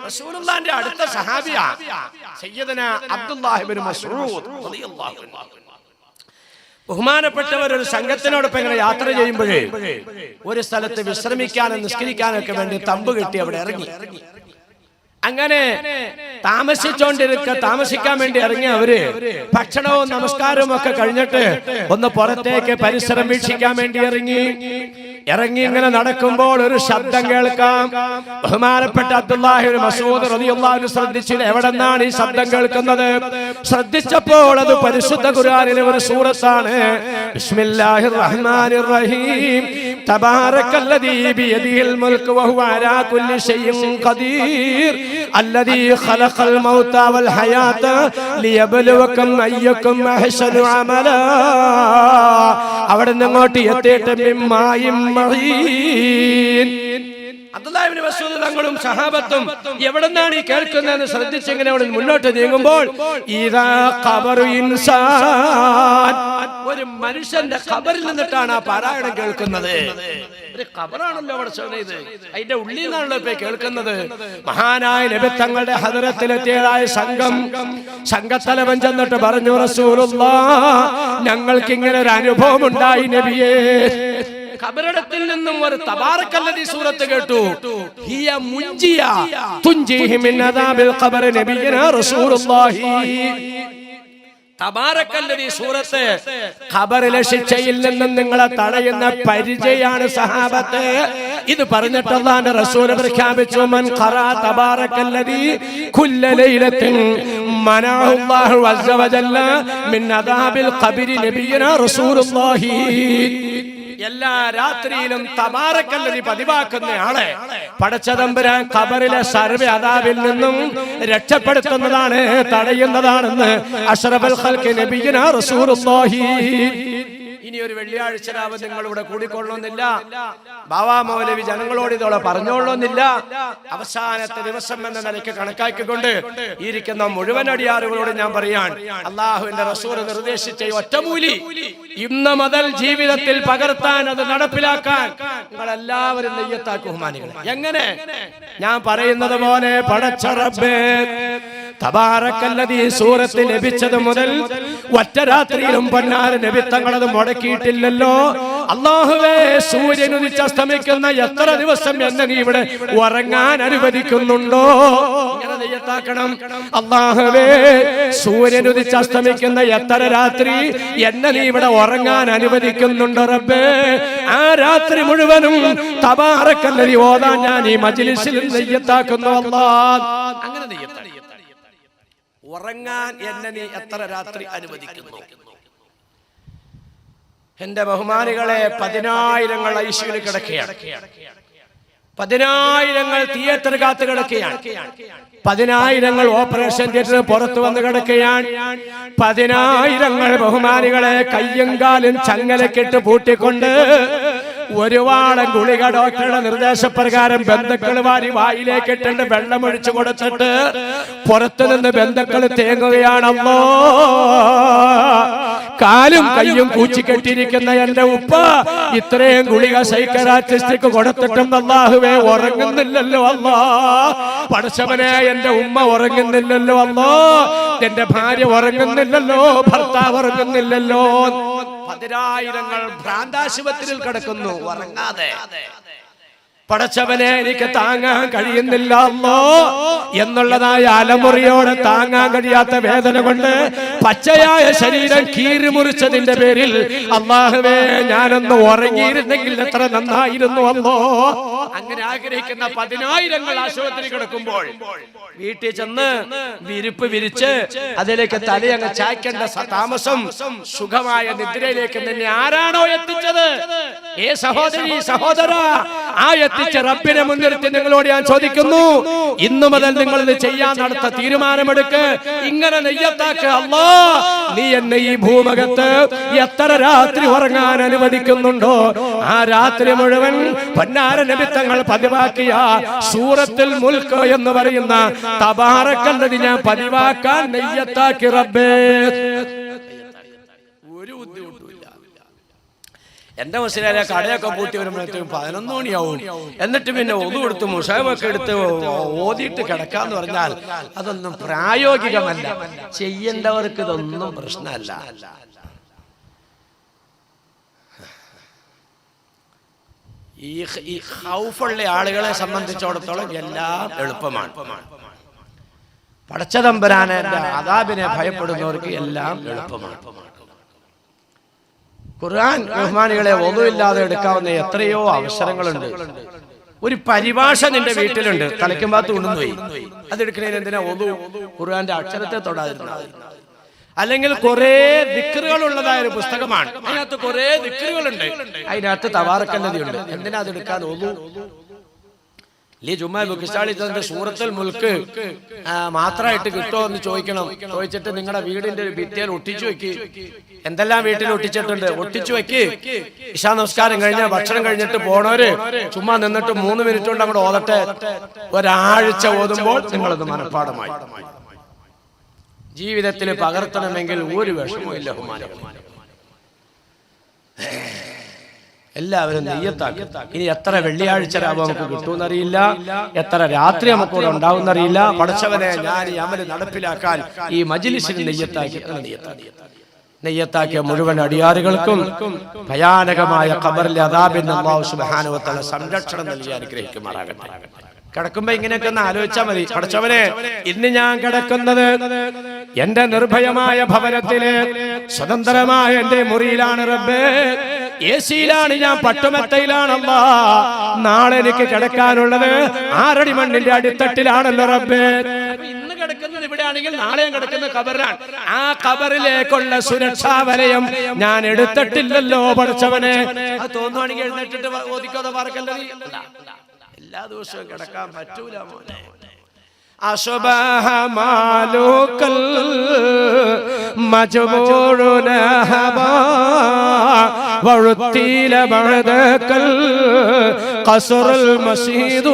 റസൂലുള്ളാഹിന്റെ അടുത്ത സഹാബിയാണ് സയ്യിദന അബ്ദുല്ലാഹി ഇബ്നു മസ്ഊദ് റളിയല്ലാഹു അൻഹു. ബഹുമാനപ്പെട്ടവർ ഒരു സംഘത്തിനോടൊപ്പം ഇങ്ങനെ യാത്ര ചെയ്യുമ്പോഴേ ഒരു സ്ഥലത്ത് വിശ്രമിക്കാനും നിസ്കരിക്കാനൊക്കെ വേണ്ടി തമ്പ് കെട്ടി അവിടെ ഇറങ്ങി. അങ്ങനെ താമസിക്കാൻ വേണ്ടി ഇറങ്ങി അവര് ഭക്ഷണവും നമസ്കാരവും ഒക്കെ കഴിഞ്ഞിട്ട് ഒന്ന് പുറത്തേക്ക് പരിസരം വീക്ഷിക്കാൻ വേണ്ടി ഇറങ്ങി ഇങ്ങനെ നടക്കുമ്പോൾ ഒരു ശബ്ദം കേൾക്കാം. ബഹുമാനപ്പെട്ട അബ്ദുല്ലാഹി ഇബ്നു മസ്ഊദ് റളിയല്ലാഹു അൻഹു ശ്രദ്ധിച്ചു, എവിടെന്നാണ് ഈ ശബ്ദം കേൾക്കുന്നത്? ശ്രദ്ധിച്ചപ്പോൾ അത് പരിശുദ്ധ ഖുർആനിലെ ഒരു സൂറത്താണ്. ബിസ്മില്ലാഹിർ റഹ്മാനിർ റഹീം. തബാറക്കല്ലദീ ബിയദിഹിൽ മുൽകു വഹുവ അലാ കുല്ലി ഷൈഇൻ ഖദീർ അല്ലദീ ഖലഖൽ മൗത വൽ ഹയാത ലിയബ്ലുവകും അയ്യകും അഹ്സനു അമലാ. അവിടെ നിന്ന് അങ്ങോട്ട് എത്തിയിട്ട് മിമ്മായിം മഹീൻ. അബ്ദുല്ലാഹി ഇബ്നു മസ്ഊദ് തങ്ങളും സഹാബത്തും എവിടെന്നാണ് ഈ കേൾക്കുന്നതെന്ന് ശ്രദ്ധിച്ചിങ്ങനെ അവിടെ മുന്നോട്ട് നീങ്ങുമ്പോൾ ഇദാ ഖബറു ഇൻസാൻ, ഒരു മനുഷ്യന്റെ ഖബറിൽ നിന്നിട്ടാണ് ആ പാരായണം കേൾക്കുന്നത്. ഒരു ഖബറാണല്ലോ അവിടെ ചെയ്യുന്നത്, അതിന്റെ ഉള്ളിൽ നിന്നാണല്ലോ ഇപ്പൊ കേൾക്കുന്നത്. മഹാനായ നബി തങ്ങളുടെ ഹദറത്തിലെത്തിയതായ സംഘത്തലവൻ ചെന്നിട്ട് പറഞ്ഞു, റസൂലുള്ളാഹ്, ഞങ്ങൾക്ക് ഇങ്ങനെ ഒരു അനുഭവം ഉണ്ടായി നബിയേ. ഖബറിടത്തിൽ നിന്നും ഒരു തബാറക്കല്ലദീ സൂറത്ത് കേട്ടു. ഹിയ മുൻജിയ തുൻജിഹി മിൻ അദാബിൽ ഖബർ നബിയനാ റസൂലുള്ളാഹി. തബാറക്കല്ലദീ സൂറത്ത് ഖബറിലെ ശിക്ഷയിൽ നിന്നും നിങ്ങളെ തടയുന്ന പരിചയാണ് സഹാബത്തെ. ഇത് പറഞ്ഞിട്ട് അല്ലാഹുവിന്റെ റസൂൽ പ്രഖ്യാപിച്ചു, മൻ ഖറാ തബാറക്കല്ലദീ കുല്ല ലൈലത്തിൻ മനഅഹു അല്ലാഹു അസ്സ വജല്ല മിൻ അദാബിൽ ഖബരി നബിയനാ റസൂലുള്ളാഹി. എല്ലാ രാത്രിയിലും തബാറക്കല്ലദീ പതിവാക്കുന്നയാളെ പടച്ചതമ്പുരാൻ ഖബറിലെ സർവ്വ അദാബിൽ നിന്നും രക്ഷപ്പെടുത്തുന്നതാണ്, തടയുന്നതാണെന്ന് അഷ്റഫുൽ ഖൽഖ് നബിയുനാ റസൂലുള്ളാഹി. ഇനി ഒരു വെള്ളിയാഴ്ച രാവ് നിങ്ങളിവിടെ കൂടിക്കൊള്ളണമെന്നില്ല. ബാവാ മൗലവി ജനങ്ങളോട് ഇതോടെ പറഞ്ഞോളണമെന്നില്ല. അവസാനത്തെ ദിവസം എന്ന നിലയ്ക്ക് കണക്കാക്കിക്കൊണ്ട് ഇരിക്കുന്ന മുഴുവൻ അടിയാറുകളോട് ഞാൻ പറയാൻ, അല്ലാഹുവിന്റെ റസൂൽ നിർദ്ദേശിച്ച ഒറ്റമൂലി ഇന്ന് മുതൽ ജീവിതത്തിൽ പകർത്താൻ, അത് നടപ്പിലാക്കാൻ നിങ്ങൾ എല്ലാവരും നെയ്യത്താക്കും. ബഹുമാനികളെ, എങ്ങനെ? ഞാൻ പറയുന്നത് പോലെ പടച്ച റബ്ബേ, തബാറക്കല്ലദീ സൂറത്ത് ലഭിച്ചത് മുതൽ ഒറ്റ രാത്രിയിലും പൊന്നാര നബി തങ്ങളത് മുടക്കിയിട്ടില്ലല്ലോ. അല്ലാഹുവേ സൂര്യൻ ഉദിച്ചസ്തമിക്കുന്ന എത്ര ദിവസം എന്നെ നീ ഇവിടെ ഉറങ്ങാൻ അനുവദിക്കുന്നുണ്ടോ ഇങ്ങനെ നിയ്യത്താക്കണം. അല്ലാഹുവേ സൂര്യൻ ഉദിച്ചസ്തമിക്കുന്ന എത്ര രാത്രി എന്നെ നീ ഇവിടെ ഉറങ്ങാൻ അനുവദിക്കുന്നുണ്ടോ റബ്ബേ, ആ രാത്രി മുഴുവനും തബാറക്കല്ലദീ ഓതാൻ ഞാൻ ഈ മജ്ലിസിൽ നിയ്യത്താക്കുന്നു അല്ലാഹ്. അങ്ങനെ നിയ്യത്താക്കണം. ഉറങ്ങാൻ എന്നെ നീ എത്ര രാത്രി അനുവദിക്കുന്നു. എന്റെ ബഹുമാനികളെ, 10,000 ഐസിയുവിൽ കിടക്കുകയാണ്, 10,000 തിയേറ്റർ കാത്ത് കിടക്കുകയാണ്, 10,000 ഓപ്പറേഷൻ തിയേറ്റർ പുറത്തു വന്ന് കിടക്കുകയാണ്, 10,000 ബഹുമാനികളെ കയ്യും കാലും ചങ്ങലക്കിട്ട് പൂട്ടിക്കൊണ്ട് ഒരുപാട് ഗുളിക ഡോക്ടറുടെ നിർദ്ദേശപ്രകാരം ബന്ധുക്കൾ വാരി വായിലേക്ക് ഇട്ടുണ്ട് വെള്ളമൊഴിച്ചു കൊടുത്തിട്ട് പുറത്തു നിന്ന് ബന്ധുക്കൾ തേങ്ങുകയാണല്ലോ. കാലും കയ്യും കൂച്ചിക്കെട്ടിയിരിക്കുന്ന എന്റെ ഉപ്പ ഇത്രയും ഗുളിക സൈക്കറാറ്റിസ്റ്റിക്ക് കൊടുത്തിട്ടും അല്ലാഹുവേ ഉറങ്ങുന്നില്ലല്ലോ അല്ലാ. പടച്ചവനെ, എന്റെ ഉമ്മ ഉറങ്ങുന്നില്ലല്ലോ അല്ലാ, എന്റെ ഭാര്യ ഉറങ്ങുന്നില്ലല്ലോ, ഭർത്താവ് ഉറങ്ങുന്നില്ലല്ലോ. 10,000 ഭ്രാന്താശുപത്രിയിൽ കിടക്കുന്നു ഉറങ്ങാതെ. പടച്ചവനെ, എനിക്ക് താങ്ങാൻ കഴിയുന്നില്ല അല്ലോ എന്നുള്ളതായ അലമുറിയോടെ താങ്ങാൻ കഴിയാത്ത വേദന കൊണ്ട് പച്ചയായ ശരീരം കീറിമുറിച്ചതിന്റെ പേരിൽ അല്ലാഹുവേ ഞാനൊന്ന് ഉറങ്ങിയിരുന്നെങ്കിൽ എത്ര നന്നായിരുന്നു അല്ലോ. അങ്ങനെ ആഗ്രഹിക്കുന്ന 10,000 ആശുപത്രി കിടക്കുമ്പോൾ വീട്ടിൽ ചെന്ന് വിരിപ്പ് വിരിച്ച് അതിലേക്ക് തലയങ്ങ് ചായ്ക്കേണ്ട താമസം സുഖമായ നിദ്രയിലേക്ക് നിന്നെ ആരാണോ എത്തിച്ചത്? ഏ സഹോദരി സഹോദര, ആ എത്തിച്ച റബ്ബിനെ മുൻനിർത്തി നിങ്ങളോട് ഞാൻ ചോദിക്കുന്നു, ഇന്നു മുതൽ നിങ്ങൾ ഇത് ചെയ്യാൻ നടത്ത തീരുമാനമെടുക്ക്. ഇങ്ങനെ നെയ്യത്താക്ക്. അല്ലാ, നീ എന്നെ ഈ ഭൂമുഖത്ത് എത്ര രാത്രി ഉറങ്ങാൻ അനുവദിക്കുന്നുണ്ടോ ആ രാത്രി മുഴുവൻ പൊന്നാര നബി തങ്ങൾ പതിവാക്കിയ സൂറത്തുൽ മുൽക്ക് എന്ന് പറയുന്ന തബാറക്കല്ലദീ ഞാൻ പതിവാക്കാൻ നെയ്യത്താക്കി റബ്ബേ. ഒരു ബുദ്ധിമുട്ടുമില്ല. എന്റെ മുസ്ലിം കടയൊക്കെ പൂട്ടി വരുമ്പോഴത്തേക്കും 11 മണിയാവും. എന്നിട്ട് പിന്നെ ഒതു കൊടുത്ത് മുഷാഫൊക്കെ എടുത്ത് ഓതിയിട്ട് കിടക്കാന്ന് പറഞ്ഞാൽ അതൊന്നും പ്രായോഗികമല്ല. ചെയ്യേണ്ടവർക്ക് ഇതൊന്നും പ്രശ്നമല്ല. ഈ ഖൗഫുള്ള ആളുകളെ സംബന്ധിച്ചിടത്തോളം എല്ലാം എളുപ്പമാണ്. പടച്ചതമ്പുരാനെ അദാബിനെ ഭയപ്പെടുന്നവർക്ക് എല്ലാം എളുപ്പമാണ്. ഖുർആൻ ബഹുമാനികളെ ഒന്നുമില്ലാതെ എടുക്കാവുന്ന എത്രയോ അവസരങ്ങളുണ്ട്. ഒരു പരിഭാഷ നിന്റെ വീട്ടിലുണ്ട്, തലയ്ക്കുമ്പാത്ത് ഉണുന്നുപോയി, അതെടുക്കുന്നതിന് എന്തിനാ ഒതു? ഖുർആന്റെ അക്ഷരത്തെ തൊടാതിരുന്നത്. അല്ലെങ്കിൽ കുറെ ദിക്റുകൾ ഉള്ളതായ ഒരു പുസ്തകമാണ്, അതിനകത്ത് കുറെ ദിക്റുകളുണ്ട്, അതിനകത്ത് തബാറക്കല്ലദീ ഉണ്ട്, എന്തിനാ അതെടുക്കാൻ ഒതു? സൂറത്തുൽ മുൽക്ക് മാത്രമായിട്ട് കിട്ടുമോ എന്ന് ചോദിക്കണം. ചോദിച്ചിട്ട് നിങ്ങളുടെ വീടിന്റെ ഒരു ഭിത്തിയിൽ ഒട്ടിച്ചു വെക്ക്. എന്തെല്ലാം വീട്ടിൽ ഒട്ടിച്ചിട്ടുണ്ട് ഒട്ടിച്ചു വെക്ക്. ഇശാ നമസ്കാരം കഴിഞ്ഞാൽ ഭക്ഷണം കഴിഞ്ഞിട്ട് പോണവര് ചുമ്മാ നിന്നിട്ട് 3 മിനിറ്റ് കൊണ്ട് അങ്ങോട്ട് ഓതട്ടെ. ഒരാഴ്ച ഓതുമ്പോൾ നിങ്ങളത് മനഃപ്പാടമായി. ജീവിതത്തിൽ പകർത്തണമെങ്കിൽ ഒരു വിഷമമില്ല. എല്ലാവരും നെയ്യത്താക്കി. ഇനി എത്ര വെള്ളിയാഴ്ച രാവ് നമുക്ക് കിട്ടുമെന്നറിയില്ല, എത്ര രാത്രി നമുക്കിവിടെ ഉണ്ടാവുമെന്നറിയില്ല. പടച്ചവനെ, ഞാൻ ഈ അമല് നടപ്പിലാക്കാൻ ഈ മജ്ലിസിൽ നെയ്യത്താക്കിയ മുഴുവൻ അടിയാറുകൾക്കും ഭയാനകമായ ഖബറിലെ അദാബിൽ നിന്ന് അല്ലാഹു സുബ്ഹാനഹു വ തആല സംരക്ഷണം നൽകി അനുഗ്രഹിക്കുമാറാകട്ടെ. കിടക്കുമ്പോ ഇങ്ങനെയൊക്കെ ഒന്ന് ആലോചിച്ചാൽ മതി. പടച്ചവനെ, ഇന്ന് ഞാൻ കിടക്കുന്നത് എന്റെ നിർഭയമായ ഭവനത്തിലെ സ്വതന്ത്രമായ എന്റെ മുറിയിലാണ് റബ്ബേ. എസിയിലാണ്, ഞാൻ പട്ടുമെത്തയിലാണല്ലോ. നാളെ എനിക്ക് കിടക്കാനുള്ളത് 6 അടി മണ്ണിന്റെ അടിത്തട്ടിലാണല്ലോ റബ്ബേ. ഇന്ന് കിടക്കുന്നത് ഇവിടെയാണെങ്കിൽ നാളെ കിടക്കുന്ന ഖബറിലാണ്. ആ ഖബറിലേക്കുള്ള സുരക്ഷാ വലയം ഞാൻ എടുത്തിട്ടില്ലല്ലോ പടച്ചവനെ. അത് തോന്നുവാണെങ്കിൽ എഴുന്നേറ്റിട്ട് ഓതിക്കോതെ പാർക്കല്ലദീ. എല്ലാ ദിവസവും കിടക്കാൻ പറ്റൂല മോനെ. أصبح مالك المجمور نهبا ورتيل بعدك القصر المسيد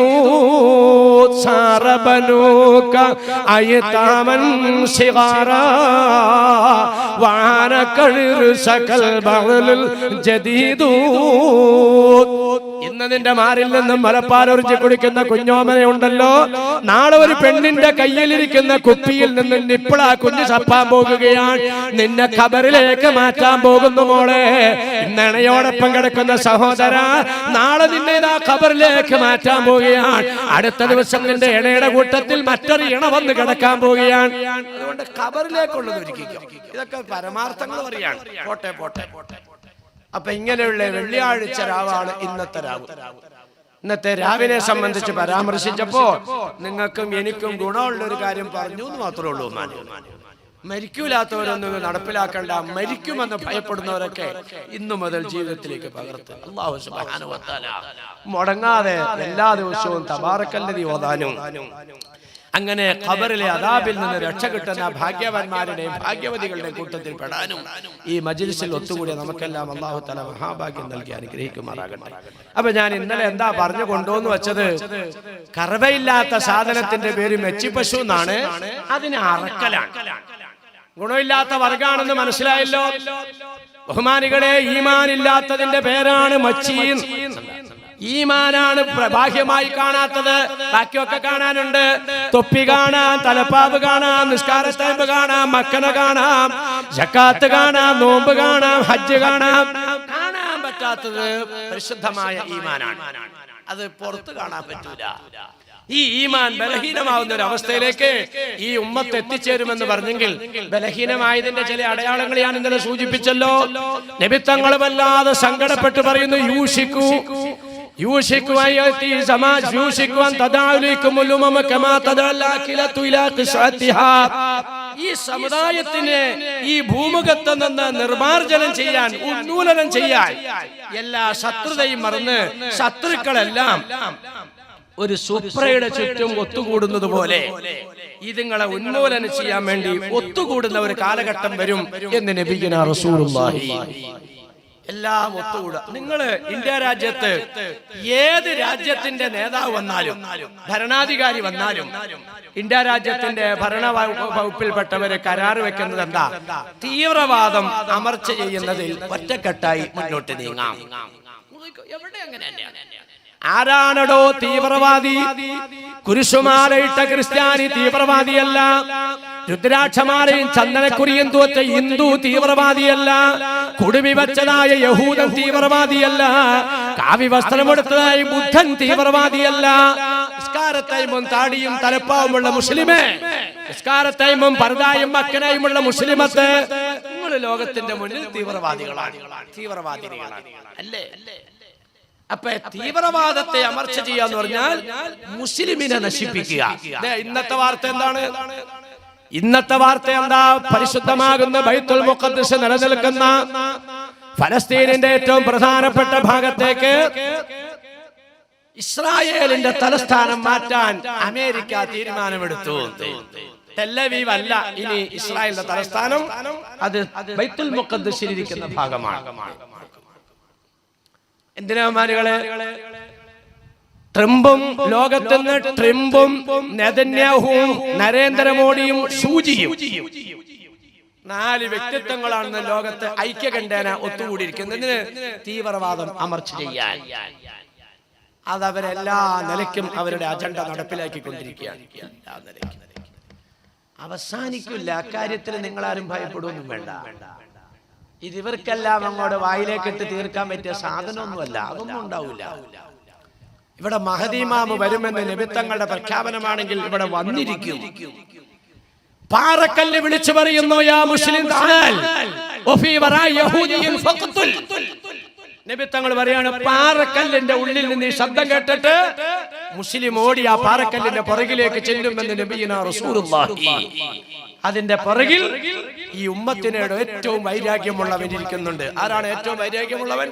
صار بنوك أيتاما صغارا وعنك رزق البغل الجديد. ഇന്ന് നിന്റെ മാറിൽ നിന്നും മലപ്പാലൊറിച്ച് കുടിക്കുന്ന കുഞ്ഞോമനയുണ്ടല്ലോ, നാളെ ഒരു പെണ്ണിന്റെ കയ്യിലിരിക്കുന്ന കുപ്പിയിൽ നിന്നും നിപ്പിളാ കുഞ്ഞ് ചപ്പാൻ പോകുകയാണ്. നിന്നെ ഖബറിലേക്ക് മാറ്റാൻ പോകുന്നു മോളെ. ഇന്നണയോടൊപ്പം കിടക്കുന്ന സഹോദര, നാളെ നിന്നെ ഇതാ ഖബറിലേക്ക് മാറ്റാൻ പോവുകയാണ്. അടുത്ത ദിവസം നിന്റെ ഇണയുടെ കൂട്ടത്തിൽ മറ്റൊരു ഇണ വന്ന് കിടക്കാൻ പോവുകയാണ്. അതുകൊണ്ട് ഖബറിലേക്കുള്ളത് ഒരുക്കിക്കോ. ഇതൊക്കെ പരമാർത്ഥങ്ങൾ പറയാണ്. പോട്ടെ പോട്ടെ പോട്ടെ. അപ്പൊ ഇങ്ങനെയുള്ള വെള്ളിയാഴ്ച രാവാണ് ഇന്നത്തെ രാവ്. ഇന്നത്തെ രാവിനെ സംബന്ധിച്ച് പരാമർശിച്ചപ്പോ നിങ്ങൾക്കും എനിക്കും ഗുണമുള്ള ഒരു കാര്യം പറഞ്ഞു എന്ന് മാത്രമേ ഉള്ളൂ. മരിക്കൂലാത്തവരൊന്നും നടപ്പിലാക്കണ്ട, മരിക്കുമെന്ന് ഭയപ്പെടുന്നവരൊക്കെ ഇന്നു മുതൽ ജീവിതത്തിലേക്ക് പകർത്ത്. അല്ലാഹു സുബ്ഹാനഹു വ തആല മുടങ്ങാതെ എല്ലാ ദിവസവും തബാറക്കല്ലദി ഓതാനും അങ്ങനെ ഖബറിലെ അദാബിൽ നിന്ന് രക്ഷ കിട്ടുന്ന ഭാഗ്യവാന്മാരുടെയും ഭാഗ്യവതികളുടെ കൂട്ടത്തിൽ പെടാനും ഈ മജ്ലിസിൽ ഒത്തുകൂടിയ നമുക്കെല്ലാം അല്ലാഹു തആല മഹാഭാഗ്യം നൽകി അനുഗ്രഹിക്കുമാറാകട്ടെ. അപ്പൊ ഞാൻ ഇന്നലെ എന്താ പറഞ്ഞു കൊണ്ടുവന്ന് വെച്ചത്, കറവയില്ലാത്ത സാധനത്തിന്റെ പേര് മെച്ചിപ്പശു എന്നാണ്. അതിന് അറക്കലാണ്. ഗുണമില്ലാത്ത വർഗാണെന്ന് മനസ്സിലായല്ലോ. ബഹുമാനികളെ, ഈമാനില്ലാത്തതിന്റെ പേരാണ് മച്ചീൻ. ഈമാനാണ് ബാഹ്യമായി കാണാത്തത്, ബാക്കിയൊക്കെ കാണാനുണ്ട്. തൊപ്പി കാണാം, തലപ്പാവ് കാണാം, നിസ്കാരസ്തംഭ് കാണാം, മക്കന കാണാം, സക്കാത്ത് കാണാം, നോമ്പ് കാണാം, ഹജ്ജ് കാണാം. കാണാൻ പറ്റാത്തത് പരിശുദ്ധമായ ഈമാനാണ്. അത് പുറത്ത് കാണാൻ പറ്റൂല. ഈ ഈമാൻ ബലഹീനമാവുന്ന ഒരു അവസ്ഥയിലേക്ക് ഈ ഉമ്മത്ത് എത്തിച്ചേരുമെന്ന് പറഞ്ഞെങ്കിൽ, ബലഹീനമായതിന്റെ ചില അടയാളങ്ങൾ ഞാൻ ഇന്നലെ സൂചിപ്പിച്ചല്ലോ. നബിത്തങ്ങൾ വല്ലാതെ സങ്കടപ്പെട്ട് പറയുന്നു, ഈ സമുദായത്തിന് ഈ ഭൂമുഖത്ത് നിന്ന് നിർമാർജനം ചെയ്യാൻ, ഉന്മൂലനം ചെയ്യാൻ എല്ലാ ശത്രുതയും മറന്ന് ശത്രുക്കളെല്ലാം ഒരു സുപ്രയുടെ ചുറ്റും ഒത്തുകൂടുന്നത് പോലെ ഇതുങ്ങളെ ഉന്മൂലനം ചെയ്യാൻ വേണ്ടി ഒത്തുകൂടുന്ന ഒരു കാലഘട്ടം വരും എന്ന് നബിയുനാ റസൂലുള്ളാഹി. എല്ലാം ഒത്തുകൂടുക. നിങ്ങൾ ഇന്ത്യ രാജ്യത്ത് ഏത് രാജ്യത്തിന്റെ നേതാവ് വന്നാലും ഭരണാധികാരി വന്നാലും ഇന്ത്യ രാജ്യത്തിന്റെ ഭരണ വകുപ്പിൽപ്പെട്ടവര് കരാറ് വെക്കുന്നത് എന്താ? തീവ്രവാദം അമർച്ച ചെയ്യുന്നതിൽ ഒറ്റക്കെട്ടായി മുന്നോട്ട് നീങ്ങാം. എവിടെ അങ്ങനെ തന്നെയാണ്. ആരാണടോ തീവ്രവാദി? കുരിശുമാലയിട്ട ക്രിസ്ത്യാനി തീവ്രവാദിയല്ല. രുദ്രാക്ഷമാലയും ചന്ദനക്കുരിയും തൂത്ത ഹിന്ദു തീവ്രവാദിയല്ല. കുടുമി വച്ചതായ യഹൂദൻ തീവ്രവാദിയല്ല. കാവി വസ്ത്രമെടുത്തതായ ബുദ്ധൻ തീവ്രവാദിയല്ല. നിസ്കാരത്തൈമും താടിയും തലപ്പാവുമുള്ള മുസ്ലിമേ, നിസ്കാരത്തൈമും പർദായും മക്കനായുമുള്ള മുസ്ലിമത്ത്, നിങ്ങൾ ലോകത്തിന്റെ മുന്നിൽ തീവ്രവാദികളാണ്, തീവ്രവാദികളാണ് അല്ലേ? അപ്പൊ തീവ്രവാദത്തെ അമർച്ച ചെയ്യാന്ന് പറഞ്ഞാൽ മുസ്ലിമിനെ നശിപ്പിക്കുക. ഇന്നത്തെ വാർത്ത എന്താണ്? ഇന്നത്തെ വാർത്ത എന്താ? പരിശുദ്ധമാകുന്ന ബൈത്തുൽ മുഖദ്ദസ് നിലനിൽക്കുന്ന ഫലസ്തീനിന്റെ ഏറ്റവും പ്രധാനപ്പെട്ട ഭാഗത്തേക്ക് ഇസ്രായേലിന്റെ തലസ്ഥാനം മാറ്റാൻ അമേരിക്ക തീരുമാനമെടുത്തു. ടെല്ലവീവ് അല്ല ഇനി ഇസ്രായേലിന്റെ തലസ്ഥാനം, അത് ബൈത്തുൽ മുഖദ്ദസിൽ ഇരിക്കുന്ന ഭാഗമാണ്. എന്തിനാ മാനുകളെ? ട്രംപും ലോകത്തുനിന്ന് ട്രംപും നെതന്യാഹുവും നരേന്ദ്രമോദിയും സൂചിയും 4 വ്യക്തിത്വങ്ങളാണ് ലോകത്ത് ഐക്യകണ്ഠേന ഒത്തുകൂടിയിരിക്കുന്നതിന് തീവ്രവാദം അമർച്ച ചെയ്യാൻ. അതവരെല്ലാ നിലയ്ക്കും അവരുടെ അജണ്ട നടപ്പിലാക്കിക്കൊണ്ടിരിക്കുകയാണ്. എല്ലാ നിലയ്ക്കും അവസാനിക്കില്ല. അക്കാര്യത്തിൽ നിങ്ങളാരും ഭയപ്പെടുകയൊന്നും വേണ്ട. ഇതിവർക്കെല്ലാം അങ്ങോട്ട് വായിലേക്കിട്ട് തീർക്കാൻ പറ്റിയ സാധനമൊന്നുമല്ല, അതൊന്നും ഉണ്ടാവില്ല. ഇവിടെ മഹദി ഇമാം വരുമെന്ന് നബിത്തങ്ങളുടെ പ്രഖ്യാപനമാണെങ്കിൽ ഇവിടെ വന്നിരിക്കും. പാറക്കല്ല് വിളിച്ചു പറയുന്നു, യാ മുസ്ലിം തആൽ വഫീ വറാഇ യഹൂദിയ്യിൻ ഫഖ്തുൽ. നബിത്തങ്ങൾ പറയാണ്, പാറക്കല്ലിന്റെ ഉള്ളിൽ നിന്ന് ഈ ശബ്ദം കേട്ടിട്ട് മുസ്ലിം ഓടി ആ പാറക്കല്ലിന്റെ പുറകിലേക്ക് ചെല്ലുമെന്ന് നബിയുനാ റസൂലുള്ളാഹി. അതിന്റെ പുറകിൽ ഈ ഉമ്മത്തിനോട് ഏറ്റവും വൈരാഗ്യമുള്ളവൻ ഇരിക്കുന്നുണ്ട്. ആരാണ് ഏറ്റവും വൈരാഗ്യമുള്ളവൻ?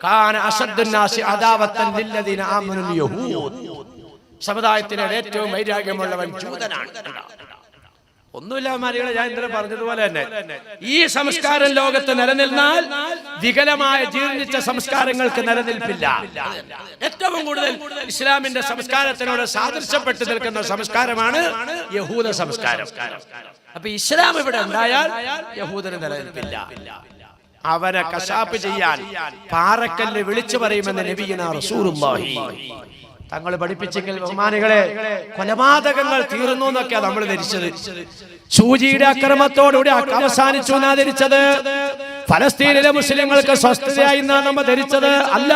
കാന അശദ്ദുന്നാസി അദാവത്തൻ ലില്ലദീന ആമനുൽ യഹൂദ്. സമുദായത്തിനോട് ഏറ്റവും വൈരാഗ്യമുള്ളവൻ ജൂതനാണ്. ഒന്നുമില്ല മാരികളെ, ഞാൻ ഇന്നലെ പറഞ്ഞതുപോലെ തന്നെ ഈ സംസ്കാരം ലോകത്ത് നിലനിന്നാൽ വികലമായ ജീർണിച്ച സംസ്കാരങ്ങൾക്ക് നിലനിൽപ്പില്ല. ഏറ്റവും കൂടുതൽ ഇസ്ലാമിന്റെ സംസ്കാരത്തിനോട് സാദൃശ്യപ്പെട്ട് നിൽക്കുന്ന സംസ്കാരമാണ് യഹൂദ സംസ്കാരം. അപ്പൊ ഇസ്ലാം ഇവിടെ ഉണ്ടായാൽ യഹൂദന് നിലനിൽപ്പില്ല. അവനെ കശാപ്പ് ചെയ്യാൻ പാറക്കല്ല് വിളിച്ചു പറയുമെന്ന് നബിയുനാ റസൂലുള്ളാഹി തങ്ങൾ പഠിപ്പിച്ചെങ്കിൽ ബഹുമാനികളെ കൊലപാതകങ്ങൾ തീർന്നു എന്നൊക്കെയാണ് നമ്മൾ ധരിച്ചത്. സൂചിയുടെ അക്രമത്തോടുകൂടി അവസാനിച്ചു എന്നാ ധരിച്ചത്. ഫലസ്തീനിലെ മുസ്ലിങ്ങൾക്ക് സ്വസ്ഥതയായി എന്നാണ് നമ്മൾ ധരിച്ചത്. അല്ല,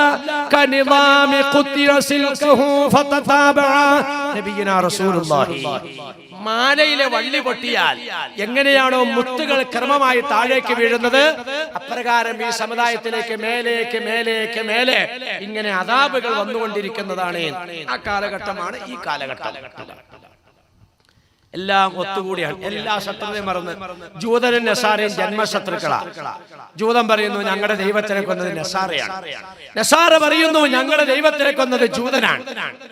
മാലയിലെ വള്ളി പൊട്ടിയാൽ എങ്ങനെയാണോ മുത്തുകൾ ക്രമമായി താഴേക്ക് വീഴുന്നത്, അപ്രകാരം ഈ സമുദായത്തിലേക്ക് മേലേക്ക് മേലേക്ക് മേലെ ഇങ്ങനെ അദാബുകൾ വന്നുകൊണ്ടിരിക്കുന്നതാണ്. ആ കാലഘട്ടമാണ് ഈ കാലഘട്ടം. എല്ലാം ഒത്തുകൂടിയാണ്. എല്ലാ ശത്രുതയും മറന്ന് ജൂതനും നസാറയും ജന്മശത്രുക്കളാ. ജൂതൻ പറയുന്നു ഞങ്ങളുടെ ദൈവത്തിനെ കൊന്നത് നസാറയാണ്, നസാറ പറയുന്നു ഞങ്ങളുടെ ദൈവത്തിനെ കൊന്നത് ജൂതനാണ്.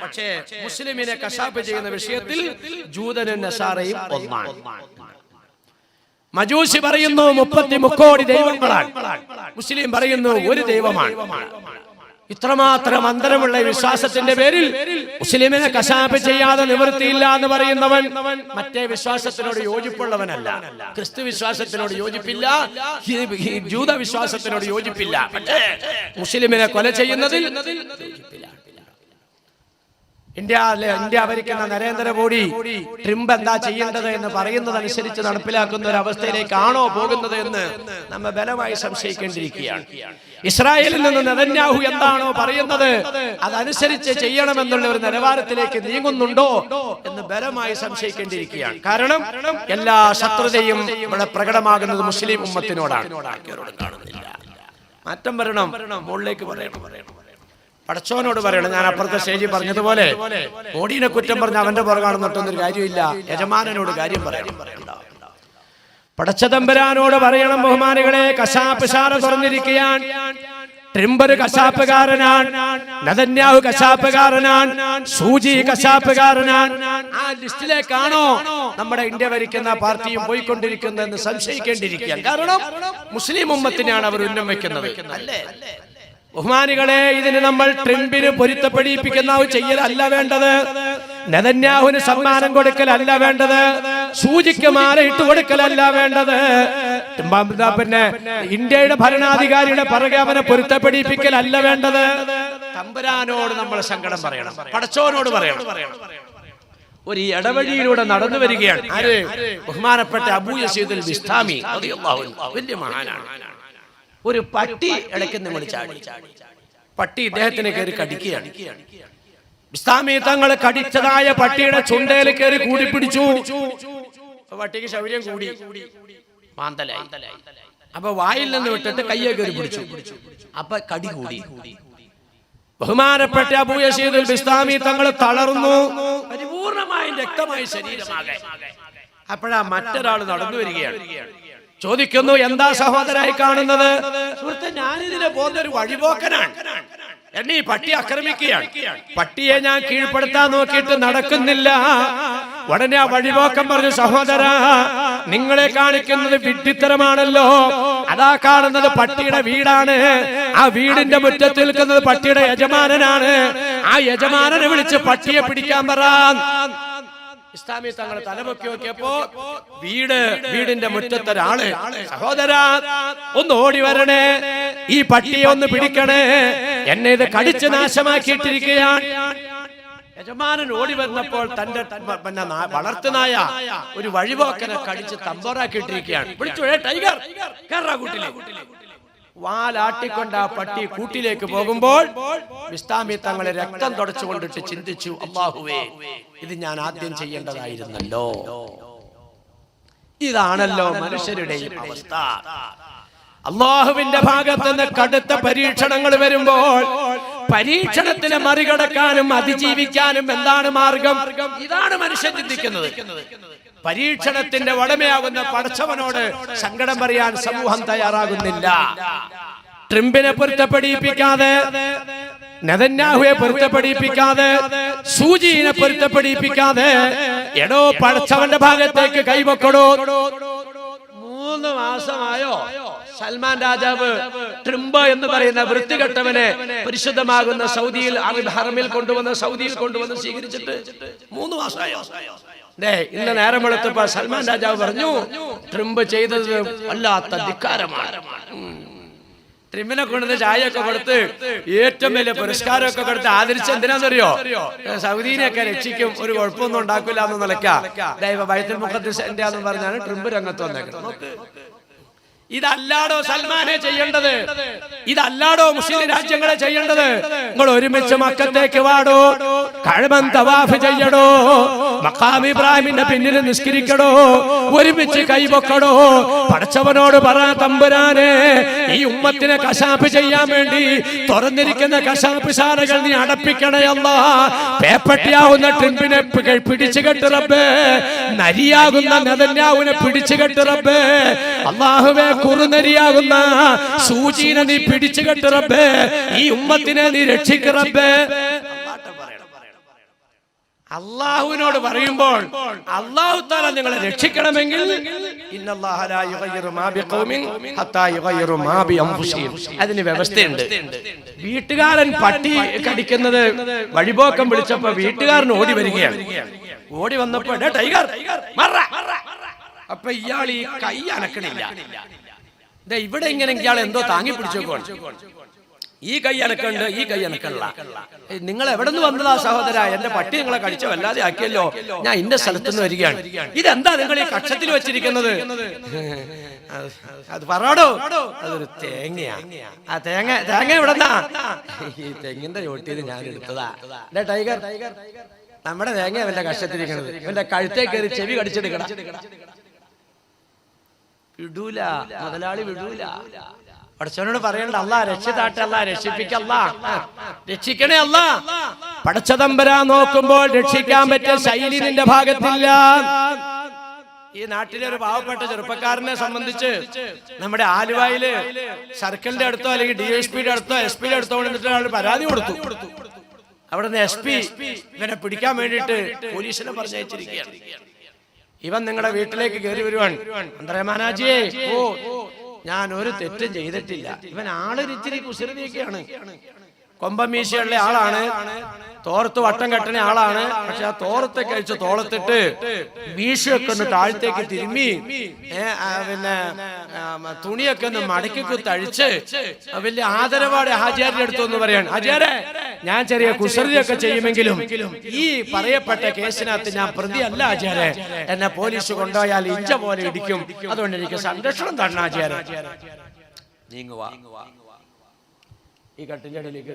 പക്ഷേ മുസ്ലിമിനെ കശാപ്പ് ചെയ്യുന്ന വിഷയത്തിൽ ജൂതനും നസാറയും ഒന്നാണ്. മജൂസി പറയുന്നു 33 കോടി ദൈവങ്ങളാണ്, മുസ്ലിം പറയുന്നു ഒരു ദൈവമാണ്. ഇത്രമാത്രം അന്തരമുള്ള വിശ്വാസത്തിന്റെ പേരിൽ മുസ്ലിമിനെ കശാപ്പ് ചെയ്യാതെ നിവൃത്തിയില്ല എന്ന് പറയുന്നവൻ മറ്റേ വിശ്വാസത്തിനോട് യോജിപ്പുള്ളവനല്ല. ക്രിസ്തു വിശ്വാസത്തിനോട് യോജിപ്പില്ല, ജൂത വിശ്വാസത്തിനോട് യോജിപ്പില്ല. മുസ്ലിമിനെ കൊല ചെയ്യുന്നതിൽ യോജിപ്പില്ല. ഇന്ത്യ ഭരിക്കുന്ന നരേന്ദ്രമോദി ട്രംപ് എന്താ ചെയ്യേണ്ടത് എന്ന് പറയുന്നതനുസരിച്ച് നടപ്പിലാക്കുന്ന ഒരു അവസ്ഥയിലേക്കാണോ പോകുന്നത് എന്ന് നമ്മൾ ബലമായി സംശയിക്കേണ്ടിയിരിക്കുകയാണ്. ഇസ്രായേലിൽ നിന്ന് നെതന്യാഹു എന്താണോ പറയുന്നത് അതനുസരിച്ച് ചെയ്യണമെന്നുള്ള ഒരു നിലവാരത്തിലേക്ക് നീങ്ങുന്നുണ്ടോ എന്ന് ബലമായി സംശയിക്കേണ്ടിയിരിക്കുകയാണ്. കാരണം എല്ലാ ശത്രുതയും ഇവിടെ പ്രകടമാകുന്നത് മുസ്ലിം ഉമ്മത്തിനോടാണ്. മാറ്റം വരണം, മുകളിലേക്ക് പറയണം, പടച്ചോനോട് പറയണം. ഞാൻ അപ്പുറത്തെ സ്റ്റേജിൽ പറഞ്ഞതുപോലെ മോഡിനെ കുറ്റം പറഞ്ഞ അവന്റെ പുറകാണ് നട്ടൊന്നൊരു കാര്യമില്ല. യജമാനനോട് കാര്യം പറയണം. പടച്ചതമ്പരാനോട് പറയണം. ബഹുമാനികളെ, കശാപ്പ് ശാല തുറന്നിരിക്കുകയാണ്. ട്രംപ് ഒരു കശാപ്പുകാരനാണ്, നെതന്യാഹു കശാപ്പുകാരനാണ്, സൂചി കശാപ്പുകാരനാണ്. ആ ലിസ്റ്റിലേക്കാണോ നമ്മുടെ ഇന്ത്യ ഭരിക്കുന്ന പാർട്ടിയും പോയിക്കൊണ്ടിരിക്കുന്നതെന്ന് സംശയിക്കേണ്ടിയിരിക്കുകയാണ്. കാരണം മുസ്ലിം ഉമ്മത്തിനെയാണ് അവർ ഉന്നം വെക്കുന്നത്. അല്ലേ ബഹുമാനികളെ, ഇതിന് നമ്മൾ ട്രംപിന് പൊരുത്തപ്പെടിപ്പിക്കുന്ന ചെയ്യലല്ല വേണ്ടത്, നെതന്യാഹുവിന് സമ്മാനം കൊടുക്കലല്ല വേണ്ടത്, സൂചിക്ക് മാല ഇട്ട് കൊടുക്കലല്ല വേണ്ടത്, പിന്നെ ഇന്ത്യയുടെ ഭരണാധികാരിയുടെ പിറകെ അവനെ പൊരുത്തപ്പെടിപ്പിക്കലല്ല വേണ്ടത്. തമ്പുരാനോട് നമ്മൾ സങ്കടം പറയണം, പടച്ചോനോട് പറയണം. ഒരു ഇടവഴിയിലൂടെ നടന്നു വരികയാണ് ആര്? ബഹുമാനപ്പെട്ട അബൂ യസീദുൽ ബിസ്താമി റളിയല്ലാഹു അൻഹു, വലിയ മഹാനാണ്. ഒരു പട്ടി ഇടയ്ക്ക് വിളിച്ചാടി. പട്ടി ഇദ്ദേഹത്തിനെ കയറി കടിക്കുകയാണ്. ബിസ്താമി തങ്ങൾ കടിച്ചതായ പട്ടിയുടെ ചുണ്ടയിൽ കയറി കൂടി പിടിച്ചു. പട്ടിക്ക് ശൗര്യം കൂടി, മാന്തലായി. അപ്പൊ വായിൽ നിന്ന് വിട്ടിട്ട് കയ്യെ കയറി പിടിച്ചു. അപ്പൊ കടി കൂടി. ബഹുമാനപ്പെട്ട അബൂ യസീദുൽ ബിസ്താമി തങ്ങൾ തളർന്നു, പരിപൂർണമായും രക്തമായി ശരീരമാകെ. അപ്പോഴാ മറ്റൊരാൾ നടന്നു വരികയാണ്. ചോദിക്കുന്നു, എന്താ സഹോദരായി കാണുന്നത്? സുഹൃത്തെ, ഞാനിതിനെ പോകുന്ന ഒരു വഴിപോക്കനാണ്, എന്നെ ഈ പട്ടി ആക്രമിക്കുകയാണ്. പട്ടിയെ ഞാൻ കീഴ്പ്പെടുത്താൻ നോക്കിയിട്ട് നടക്കുന്നില്ല. ഉടനെ ആ വഴിപോക്കൻ പറഞ്ഞു, സഹോദരാ, നിങ്ങളെ കാണിക്കുന്നത് വിഡ്ഢിത്തരമാണല്ലോ. അതാ കാണുന്നത് പട്ടിയുടെ വീടാണ്. ആ വീടിന്റെ മുറ്റത്ത് നിൽക്കുന്നത് പട്ടിയുടെ യജമാനനാണ്. ആ യജമാനനെ വിളിച്ച് പട്ടിയെ പിടിക്കാൻ പറ. ഇസ്ലാമി തങ്ങൾ തലപൊക്കി നോക്കിയപ്പോ വീടിന്റെ മുറ്റത്തൊരാള്, സഹോദരാ ഒന്ന് ഓടി വരണേ, ഈ പട്ടിയെ ഒന്ന് പിടിക്കണേ, എന്നെ ഇത് കടിച്ച് നാശമാക്കിയിട്ടിരിക്കുകയാണ്. യജമാനൻ ഓടി വന്നപ്പോൾ തന്റെ വളർത്തുനായ ഒരു വഴിപോക്കനെ കടിച്ച് തമ്പോറാക്കിയിട്ടിരിക്കുകയാണ്. വിളിച്ചു, ടൈഗർ കേറാ കൂട്ടിലേക്ക്. വാലാട്ടിക്കൊണ്ട് ആ പട്ടി കൂട്ടിലേക്ക് പോകുമ്പോൾ ബിസ്താമി തങ്ങളെ രക്തം തുടച്ചുകൊണ്ടിട്ട് ചിന്തിച്ചു, അല്ലാഹുവേ, ഇത് ഞാൻ ആദ്യം ചെയ്യേണ്ടതായിരുന്നല്ലോ. ഇതാണല്ലോ മനുഷ്യരുടെ അവസ്ഥ. അല്ലാഹുവിന്റെ ഭാഗത്ത് നിന്ന് കടുത്ത പരീക്ഷണങ്ങൾ വരുമ്പോൾ പരീക്ഷണത്തിനെ മറികടക്കാനും അതിജീവിക്കാനും എന്താണ് മാർഗം? ഇതാണ് മനുഷ്യൻ ചിന്തിക്കുന്നത്. പരീക്ഷണത്തിന്റെ ഉടമയാകുന്ന പടച്ചവനോട് സങ്കടം പറയാൻ സമൂഹം തയ്യാറാകുന്നില്ല. ട്രംപിനെ പൊരുത്തപ്പെടിപ്പിക്കാതെ, നെതന്യാഹുവെ പൊരുത്തപ്പെടിപ്പിക്കാതെ, സൂചിനെ പൊരുത്തപ്പെടിപ്പിക്കാതെ, എടോ പടച്ചവന്റെ ഭാഗത്തേക്ക് കൈവക്കടോ. 3 മാസമായോ സൽമാൻ രാജാവ് ട്രംപ് എന്ന് പറയുന്ന വൃത്തികെട്ടവനെ പരിശുദ്ധമാകുന്ന സൗദിയിൽ ഹറമിൽ കൊണ്ടുവന്ന് സ്വീകരിച്ചിട്ട് 3 മാസമായോ? ഇന്ന് നേരം വെളുത്തപ്പോൾ സൽമാൻ രാജാവ് പറഞ്ഞു, ട്രംപ് ചെയ്തത് വല്ലാത്ത ധിക്കാരമാണ്. ട്രിമ്മിനെ കൊണ്ടുവന്ന് ചായയൊക്കെ കൊടുത്ത് ഏറ്റവും വലിയ പുരസ്കാരമൊക്കെ കൊടുത്ത് ആദരിച്ച് എന്തിനാണെന്നറിയോ? സൗദീനെയൊക്കെ രക്ഷിക്കും, ഒരു കുഴപ്പമൊന്നും ഉണ്ടാക്കില്ല എന്ന് നിലയ്ക്കാം. ദൈവ ബൈത്തുൽ മുഖദ്ദിസിന്റെ എന്ന് പറഞ്ഞാണ് ട്രിമ്പ് രംഗത്ത് വന്നേക്കുന്നത്. ഇതല്ലാടോ സൽമാനെ ചെയ്യേണ്ടത്? ഇതല്ലാടോ മുസ്ലിം രാജ്യങ്ങളെ ചെയ്യേണ്ടത്? നിങ്ങൾ ഒരുമിച്ച് മക്കത്തേക്ക് വാടോ, കഅബൻ തവാഫ് ചെയ്യടോ, മഖാം ഇബ്രാഹിമിന്റെ പിന്നിൽ നിസ്കരിക്കടോ, ഒരുമിച്ച് കൈപൊക്കടോ. പടച്ചവനോട് പറ, തമ്പുരാനെ ഈ ഉമ്മത്തിനെ കശാപ്പ് ചെയ്യാൻ വേണ്ടി തുറന്നിരിക്കുന്ന കശാപ്പ് ശാലകൾ നീ അടപ്പിക്കണേ അല്ലാ. പേപ്പട്ടിയാവുന്ന ട്രിമ്പിനെ പിടിച്ചു കെട്ട് റബ്ബേ, നരിയാകുന്ന നെതന്യാഹുവിനെ പിടിച്ചു കെട്ട് റബ്ബേ, അല്ലാഹുവേ കുറുനരിയാകുന്ന സൂചീനെ നീ പിടിച്ചു കെട്ട് റബ്ബേ, ഈ ഉമ്മത്തിനെ നീ രക്ഷിക്ക് റബ്ബേ. അള്ളാഹുവിനോട് പറയുമ്പോൾ അള്ളാഹു തആല നിങ്ങളെ രക്ഷിക്കണമെങ്കിൽ ഇന്നല്ലാഹ ലാ യുഗയ്യിറു മാ ബിഖൗമിൻ ഹത്താ യുഗയ്യിറു മാ ബിഅൻഫുസിഹിം. അതിന് വ്യവസ്ഥയുണ്ട്. വീട്ടുകാരൻ പട്ടി കടിക്കുന്നത് വഴിപോക്കം വിളിച്ചപ്പോ വീട്ടുകാരൻ ഓടി വരികയാണ്. ഓടി വന്നപ്പോ ടൈഗർ അപ്പൊ ഇയാൾ ഈ കൈ അനക്കണില്ല. ഇവിടെ ഇങ്ങനെ ഇയാൾ എന്തോ താങ്ങി പിടിച്ചോക്കോൾ. ഈ കൈ അനക്കണ്ട്, ഈ കൈ അനക്കല്ല. നിങ്ങൾ എവിടെ നിന്ന് വന്നതാ സഹോദര? എന്റെ പട്ടി നിങ്ങളെ കടിച്ച വല്ലാതെ ആക്കിയല്ലോ, ഞാൻ ഇന്ന സ്ഥലത്ത് നിന്ന് വരികയാണ്. ഇതെന്താ നിങ്ങൾ ഈ കക്ഷത്തിൽ വെച്ചിരിക്കുന്നത്? അത് പറയടോ. അതൊരു തേങ്ങയാ. ആ തേങ്ങ എവിടെന്നാ? ഈ തെങ്ങിന്റെ ചോട്ടിയത് ഞാൻ എടുത്തതാ. ടൈഗർ, നമ്മുടെ തേങ്ങ അവന്റെ കക്ഷത്തിരിക്കുന്നത്. ഇവന്റെ കഴുത്തേ കയറി ചെവി കടിച്ചെടുക്കണം. വിടൂല മുതലാളി, വിടൂല. പടച്ചവനോട് പറയണ്ട, അല്ലാ രക്ഷിതാട്ടെ, അല്ലാ രക്ഷിപ്പിക്കല്ല, രക്ഷിക്കണേ അല്ലാ. പടച്ചതമ്പരാ നോക്കുമ്പോൾ രക്ഷിക്കാൻ പറ്റിയ ശൈലി നിന്റെ ഭാഗത്തില്ല. ഈ നാട്ടിലെ ഒരു പാവപ്പെട്ട ചെറുപ്പക്കാരനെ സംബന്ധിച്ച് നമ്മുടെ ആലുവയില് സർക്കിളിന്റെ അടുത്തോ അല്ലെങ്കിൽ DSPയുടെ അടുത്തോ SP-യുടെ അടുത്തോ കൊണ്ടിട്ട് പരാതി കൊടുത്തു. അവിടുന്ന് SP ഇവനെ പിടിക്കാൻ വേണ്ടിയിട്ട് പോലീസിനെ പറഞ്ഞയച്ചിരിക്കുകയാണ്. ഇവൻ നിങ്ങളുടെ വീട്ടിലേക്ക് കയറി വരുവാൻ. അന്തരമാനാജിയെ, ഓ ഞാൻ ഒരു തെറ്റും ചെയ്തിട്ടില്ല. ഇവൻ ആളൊരിച്ചിരി കുസൃതിയൊക്കെയാണ്. കൊമ്പമീശയുള്ള ആളാണ്, തോർത്ത് വട്ടം കെട്ടണ ആളാണ്. പക്ഷെ ആ തോർത്തെ കഴിച്ച് തോളത്തിട്ട് മീശയൊക്കെ ഒന്ന് താഴത്തേക്ക് തിരുമ്മി, പിന്നെ തുണിയൊക്കെ ഒന്ന് മടക്കി കുത്തഴിച്ച് വലിയ ആദരവാടെ ഹാജിയാരുടെ അടുത്തൊന്ന് പറയാണ്, ഹാജിയാരെ ഞാൻ ചെറിയ കുസൃതിയൊക്കെ ചെയ്യുമെങ്കിലും ഈ പറയപ്പെട്ട കേസിനകത്ത് ഞാൻ പ്രതിയല്ല ഹാജിയാരെ. എന്നെ പോലീസ് കൊണ്ടുപോയാൽ ഇഞ്ച പോലെ ഇടിക്കും, അതുകൊണ്ട് എനിക്ക് സംരക്ഷണം തരണം ഹാജിയാരെ. നീങ്ങുവാ, ഈ കട്ടിന്റെ ഇടയിലേക്ക്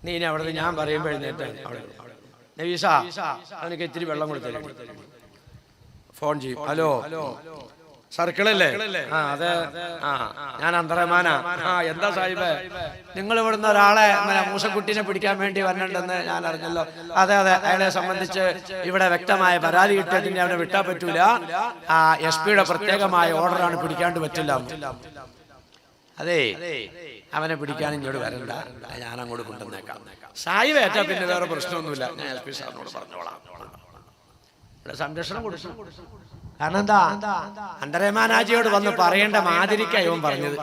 നീ ഇനി അവിടെ ഞാൻ പറയുമ്പോൾ എഴുന്നേറ്റ് നബീസ അവനക്ക് ഇത്തിരി വെള്ളം കൊടുത്തില്ല. ഫോൺ ചെയ്യും, ഹലോ സർക്കിളല്ലേ? ആ അതെ, ആ ഞാൻ അന്തറമാനാ. ആ എന്താ സാഹിബ്, നിങ്ങൾ ഇവിടുന്ന് ഒരാളെ മൂസക്കുട്ടീനെ പിടിക്കാൻ വേണ്ടി വരണ്ടെന്ന് ഞാൻ അറിഞ്ഞല്ലോ. അതെ അതെ, അയാളെ സംബന്ധിച്ച് ഇവിടെ വ്യക്തമായ പരാതി കിട്ടിയതിന്റെ അവനെ വിട്ടാൻ പറ്റൂല. ആ SP-യുടെ പ്രത്യേകമായ ഓർഡറാണ്, പിടിക്കാണ്ട് പറ്റില്ല. അതെ, അവനെ പിടിക്കാൻ ഇങ്ങോട്ട് വരണ്ട, ഞാൻ അങ്ങോട്ട് കൊണ്ടുവന്നേക്കാം. സാഹിബ് ഏറ്റാ പിന്നെ വേറെ പ്രശ്നമൊന്നുമില്ല, ഞാൻ SP സാറിനോട് പറഞ്ഞോളാം. ഇവിടെ സംരക്ഷണം കൊടുത്തു. കാരണം എന്താ, അന്തരമാനാജിയോട് വന്ന് പറയേണ്ട മാതിരിക്കാ ഇവൻ പറഞ്ഞത്.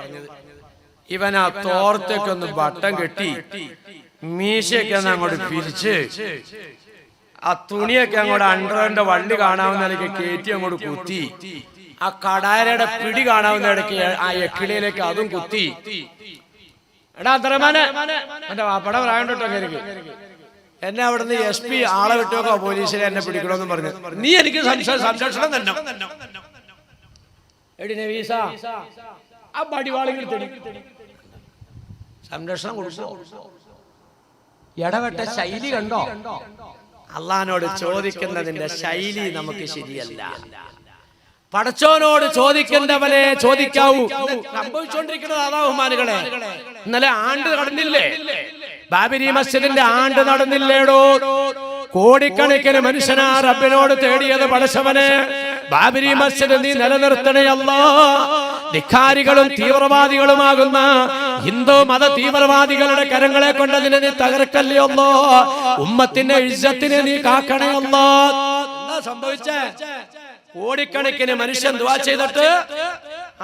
ഇവൻ ആ തോർത്തൊക്കെ ഒന്ന് ബട്ടം കെട്ടി, മീശയൊക്കെ ഒന്ന് അങ്ങോട്ട് പിരിച്ച്, ആ തുണിയൊക്കെ അങ്ങോട്ട് അണ്ടറിന്റെ വള്ളി കാണാവുന്ന നിലയ്ക്ക് കയറ്റി അങ്ങോട്ട് കുത്തി, ആ കടാരയുടെ പിടി കാണാവുന്ന ഇടയ്ക്ക് ആ എക്കിളിയിലേക്ക് അതും കുത്തി. എടാ അന്തരമാനെ, എന്റെ വാപ്പട പറയാണ്ടോ എനിക്ക് എന്നെ അവിടുന്ന് SP ആളെ വിട്ടോക്കോ, പോലീസിനെ എന്നെ പിടിക്കണമെന്ന് പറഞ്ഞു. നീ എനിക്ക് സംരക്ഷണം തന്നെ. എടി നബീസ, ആ പടിവാളികൾ സംരക്ഷണം കൊടുക്കോ? ഇടപെട്ട ശൈലി കണ്ടോ? അള്ളാഹിനോട് ചോദിക്കുന്നതിന്റെ ശൈലി നമുക്ക് ശരിയല്ല. പടച്ചോനോട് ചോദിക്കേണ്ടവനെ ചോദിക്കാവൂ. സംഭവിച്ചുകൊണ്ടിരിക്കുന്നത് അതാ ബഹുമാനികളെ. ഇന്നലെ ആണ്ട് കടന്നില്ലേ? ബാബരി മസ്ജിദിന്റെ ആണ്ട് നടന്നില്ലേടോ? കോടിക്കണക്കിന് മനുഷ്യനാ റബ്ബിനോട് തേടിയത്, പടച്ചവനെ ബാബരി മസ്ജിദ് നീ നിലനിർത്തണേ അല്ലാ. ധിക്കാരികളും തീവ്രവാദികളുമാകുന്ന ഹിന്ദു മത തീവ്രവാദികളുടെ കരങ്ങളെ കൊണ്ട് അതിനെ നീ തകർക്കല്ലേ അല്ലാ. ഉമ്മത്തിന്റെ ഇജ്ജത്തിനെ നീ കാക്കണേ അല്ലാ. എന്താ സംഭവിച്ചേ? കോടിക്കണക്കിന് മനുഷ്യൻ ദുആ ചെയ്തിട്ട്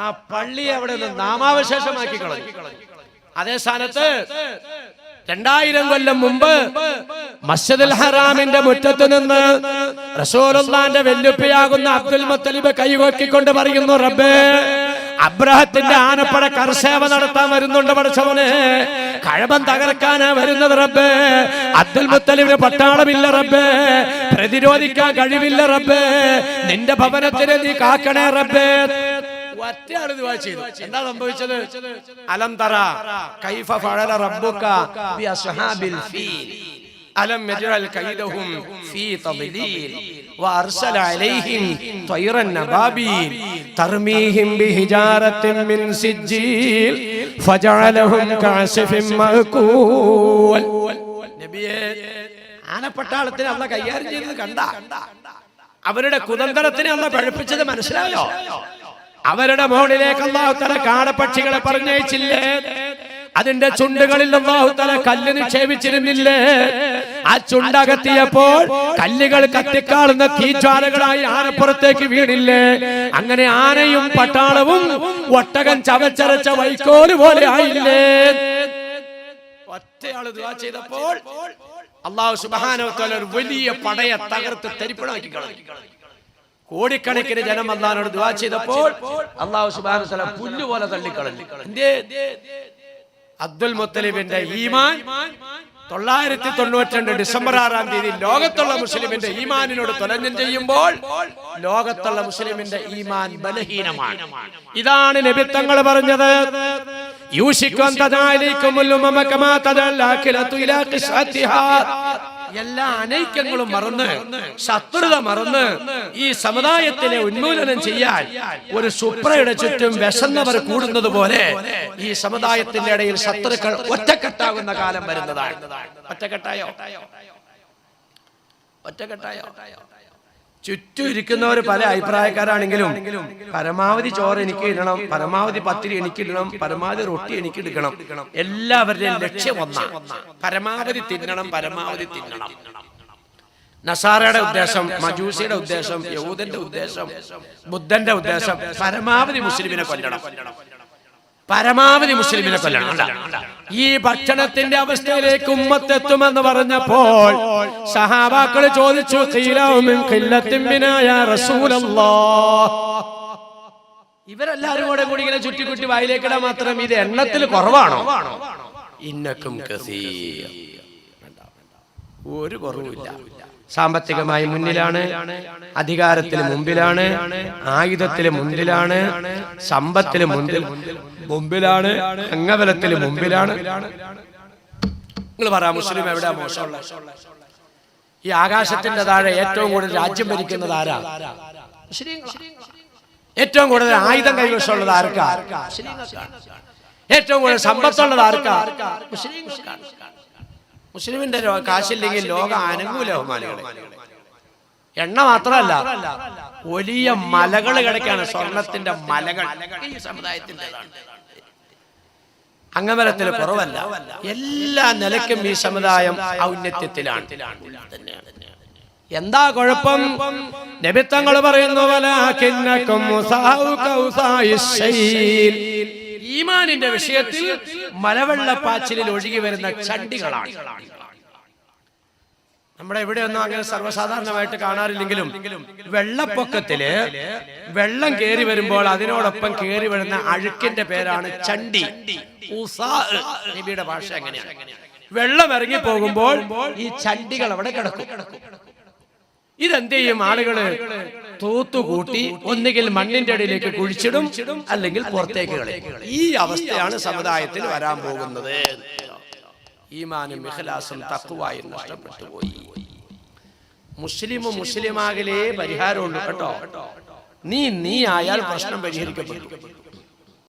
ആ പള്ളി അവിടെ നാമാവശേഷമാക്കി കളഞ്ഞു. അതേ സ്ഥാനത്ത് 2000 കൊല്ലം മുമ്പ് മസ്ജിദുൽ ഹറാമിന്റെ മുറ്റത്ത് നിന്ന് റസൂലുള്ളാഹിന്റെ വെല്ലുപ്പിയാകുന്ന അബ്ദുൽ മുത്തലിബ് കൈകൊക്കിക്കൊണ്ട് പറയുന്നു, റബ്ബേ അബ്രഹത്തിന്റെ ആനപ്പട കർസേവ നടത്താൻ വരുന്നുണ്ട് പടച്ചവനെ. കഅബ തകർക്കാനാ വരുന്നത് റബ്ബേ. അബ്ദുൽ മുത്തലിബിന് പട്ടാളമില്ല റബ്ബേ, പ്രതിരോധിക്കാൻ കഴിവില്ല റബ്ബേ. നിന്റെ ഭവനത്തിനെ നീ കാക്കണേ റബ്ബേ. ഒറ്റയാൾ ദുആ ചെയ്തു. എന്താ സംഭവിച്ചത്? അലം തറ കൈഫ ഫഅല റബ്ബുക ബി അസ്ഹാബിൽ ഫീൽ അലം യജ്അൽ കൈദഹും ഫീ തദ്ലീൽ വഅർസല അലൈഹിം തയ്റൻ നബാബീൽ തർമീഹിം ബിഹിജാറത്തിൻ മിൻ സിജ്ജീൽ ഫജഅലഹും കഅസ്ഫിൻ മഅകൂൽ. നബിയേ, ആനപ്പട്ടാളത്തിനെ അല്ലാഹു കൈകാര്യം ചെയ്തത് കണ്ട? അവരുടെ കുതന്ത്രത്തിനെ അല്ലാഹു പഠിപ്പിച്ചത് മനസ്സിലായോ? അവരുടെ മുകളിലേക്ക് അല്ലാഹു തആല കാടപ്പക്ഷികളെ പറഞ്ഞയച്ചില്ലേ? അതിന്റെ ചുണ്ടുകളിൽ അല്ലാഹു തആല കല്ല് നിക്ഷേപിച്ചിരുന്നില്ലേ? ആ ചുണ്ടകത്തിയപ്പോൾ കല്ലുകൾ കത്തിക്കാളുന്ന തീജ്വാലകളായി ആനപ്പുറത്തേക്ക് വീണില്ലേ? അങ്ങനെ ആനയും പട്ടാളവും ഒട്ടകം ചവച്ചരച്ച വൈക്കോല് പോലെ ആയില്ലേ? ഒറ്റയാള് ദുആ ചെയ്തപ്പോൾ അല്ലാഹു സുബ്ഹാനഹു വ തആല ഒരു വലിയ പടയെ തകർത്ത് തരിപ്പണമാക്കി കളഞ്ഞു. കോടിക്കണക്കിന് ജനം അല്ലാഹുവോട് ദുആ ചെയ്തപ്പോൾ അല്ലാഹു സുബ്ഹാനഹു വ തആല പുല്ല് പോലെ തള്ളിക്കളഞ്ഞു. അബ്ദുൽ മുത്തലിബിന്റെ ഈമാൻ 992 ഡിസംബർ 6-ാം തീയതി ലോകത്തുള്ള മുസ്ലിമിന്റെ ഈമാനിനോട് തുലനം ചെയ്യുമ്പോൾ ലോകത്തുള്ള മുസ്ലിമിന്റെ ഈമാൻ ബലഹീനമാണ്. ഇതാണ് നബി തങ്ങൾ പറഞ്ഞത്. എല്ലാ അനൈക്യങ്ങളും മറന്ന്, ശത്രുത മറന്ന് ഈ സമുദായത്തിനെ ഉന്മൂലനം ചെയ്യാൻ ഒരു സുപ്രയുടെ ചുറ്റും വിശന്നവർ കൂടുന്നത് പോലെ ഈ സമുദായത്തിന്റെ ഇടയിൽ ശത്രുക്കൾ ഒറ്റക്കെട്ടാകുന്ന കാലം വരുന്നതാണ്. ഒറ്റക്കെട്ടായോ? ഒറ്റക്കെട്ടായോ? ചുറ്റും ഇരിക്കുന്നവർ പല അഭിപ്രായക്കാരാണെങ്കിലും പരമാവധി ചോറ് എനിക്ക് ഇടണം, പരമാവധി പത്തിരി എനിക്ക് ഇടണം, പരമാവധി റൊട്ടി എനിക്ക് എടുക്കണം. എല്ലാവരുടെയും ലക്ഷ്യം ഒന്നാണ്, പരമാവധി തിന്നണം, പരമാവധി തിന്നണം. നസാറയുടെ ഉദ്ദേശം, മജൂസിയുടെ ഉദ്ദേശം, യഹൂദന്റെ ഉദ്ദേശം, ബുദ്ധന്റെ ഉദ്ദേശം പരമാവധി മുസ്ലിമിനെ കൊല്ലണം, പരമാവധി മുസ്ലിമിനെ കൊല്ലണം. ഈ ഭക്ഷണത്തിന്റെ അവസ്ഥയിലേക്ക് ഉമ്മത്തെത്തുമെന്ന് പറഞ്ഞപ്പോൾ സഹാബാക്കൾ ചോദിച്ചു, ഇവരെല്ലാരും കൂടെ കൂടി ഇങ്ങനെ ചുറ്റിക്കുറ്റി വായിലേക്കിടാൻ മാത്രം ഇത് എണ്ണത്തിൽ കുറവാണോ? ഇന്നക്കും ഒരു കുറവുമില്ല. സാമ്പത്തികമായി മുന്നിലാണ്, അധികാരത്തിൽ മുമ്പിലാണ്, ആയുധത്തിൽ മുന്നിലാണ്, സമ്പത്തിൽ മുമ്പിലാണ്, അംഗബലത്തിൽ മുമ്പിലാണ്. നിങ്ങൾ പറ, മുസ്ലിം എവിടെ മോശമുള്ള? ഈ ആകാശത്തിന്റെ താഴെ ഏറ്റവും കൂടുതൽ രാജ്യം ഭരിക്കുന്നത് ആരാ? ഏറ്റവും കൂടുതൽ ആയുധം കൈവശമുള്ളത് ആർക്കാ? ഏറ്റവും കൂടുതൽ സമ്പത്തുള്ളത് ആർക്കാ? മുസ്ലിമിന്റെ കാശില്ലെങ്കിൽ ലോകം അനങ്ങൂല. എണ്ണ മാത്രമല്ല, വലിയ മലകൾ കിടക്കാണ്, സ്വർണത്തിന്റെ മലകൾ ഈ സമുദായത്തിൻ്റെതാണ്. അംഗബലത്തിൽ കുറവല്ല, എല്ലാ നിലയ്ക്കും ഈ സമുദായം ഔന്നത്യത്തിലാണ്. എന്താ കുഴപ്പം? നബി തങ്ങൾ പറയുന്നു, ഈമാനിന്റെ വിഷയത്തിൽ മലവെള്ളപ്പാച്ചിലിൽ ഒഴുകി വരുന്ന ചണ്ടികളാണ്. നമ്മുടെ ഇവിടെയൊന്നും അങ്ങനെ സർവ്വസാധാരണമായിട്ട് കാണാറില്ലെങ്കിലും വെള്ളപ്പൊക്കത്തില് വെള്ളം കേറി വരുമ്പോൾ അതിനോടൊപ്പം കേറി വരുന്ന അഴുക്കിന്റെ പേരാണ് ചണ്ടി. നബിയുടെ ഭാഷ എങ്ങനെയാണ്? വെള്ളം ഇറങ്ങി പോകുമ്പോൾ ഈ ചണ്ടികൾ അവിടെ കിടക്കും. ഇതെന്ത് ചെയ്യും? ആളുകള് തൂത്തുകൂട്ടി ഒന്നുകിൽ മണ്ണിന്റെ അടിയിലേക്ക് കുഴിച്ചിടും, അല്ലെങ്കിൽ പുറത്തേക്ക് കളയും. ഈ അവസ്ഥയാണ് സമുദായത്തിൽ വരാൻ പോകുന്നത്. ഈമാനും ഇഖ്ലാസും തഖ്വയും നഷ്ടപ്പെട്ടു പോയി. മുസ്ലിമാകലേ പരിഹാരമുള്ളൂ കേട്ടോ. നീ ആയാൽ പ്രശ്നം പരിഹരിക്കപ്പെടും.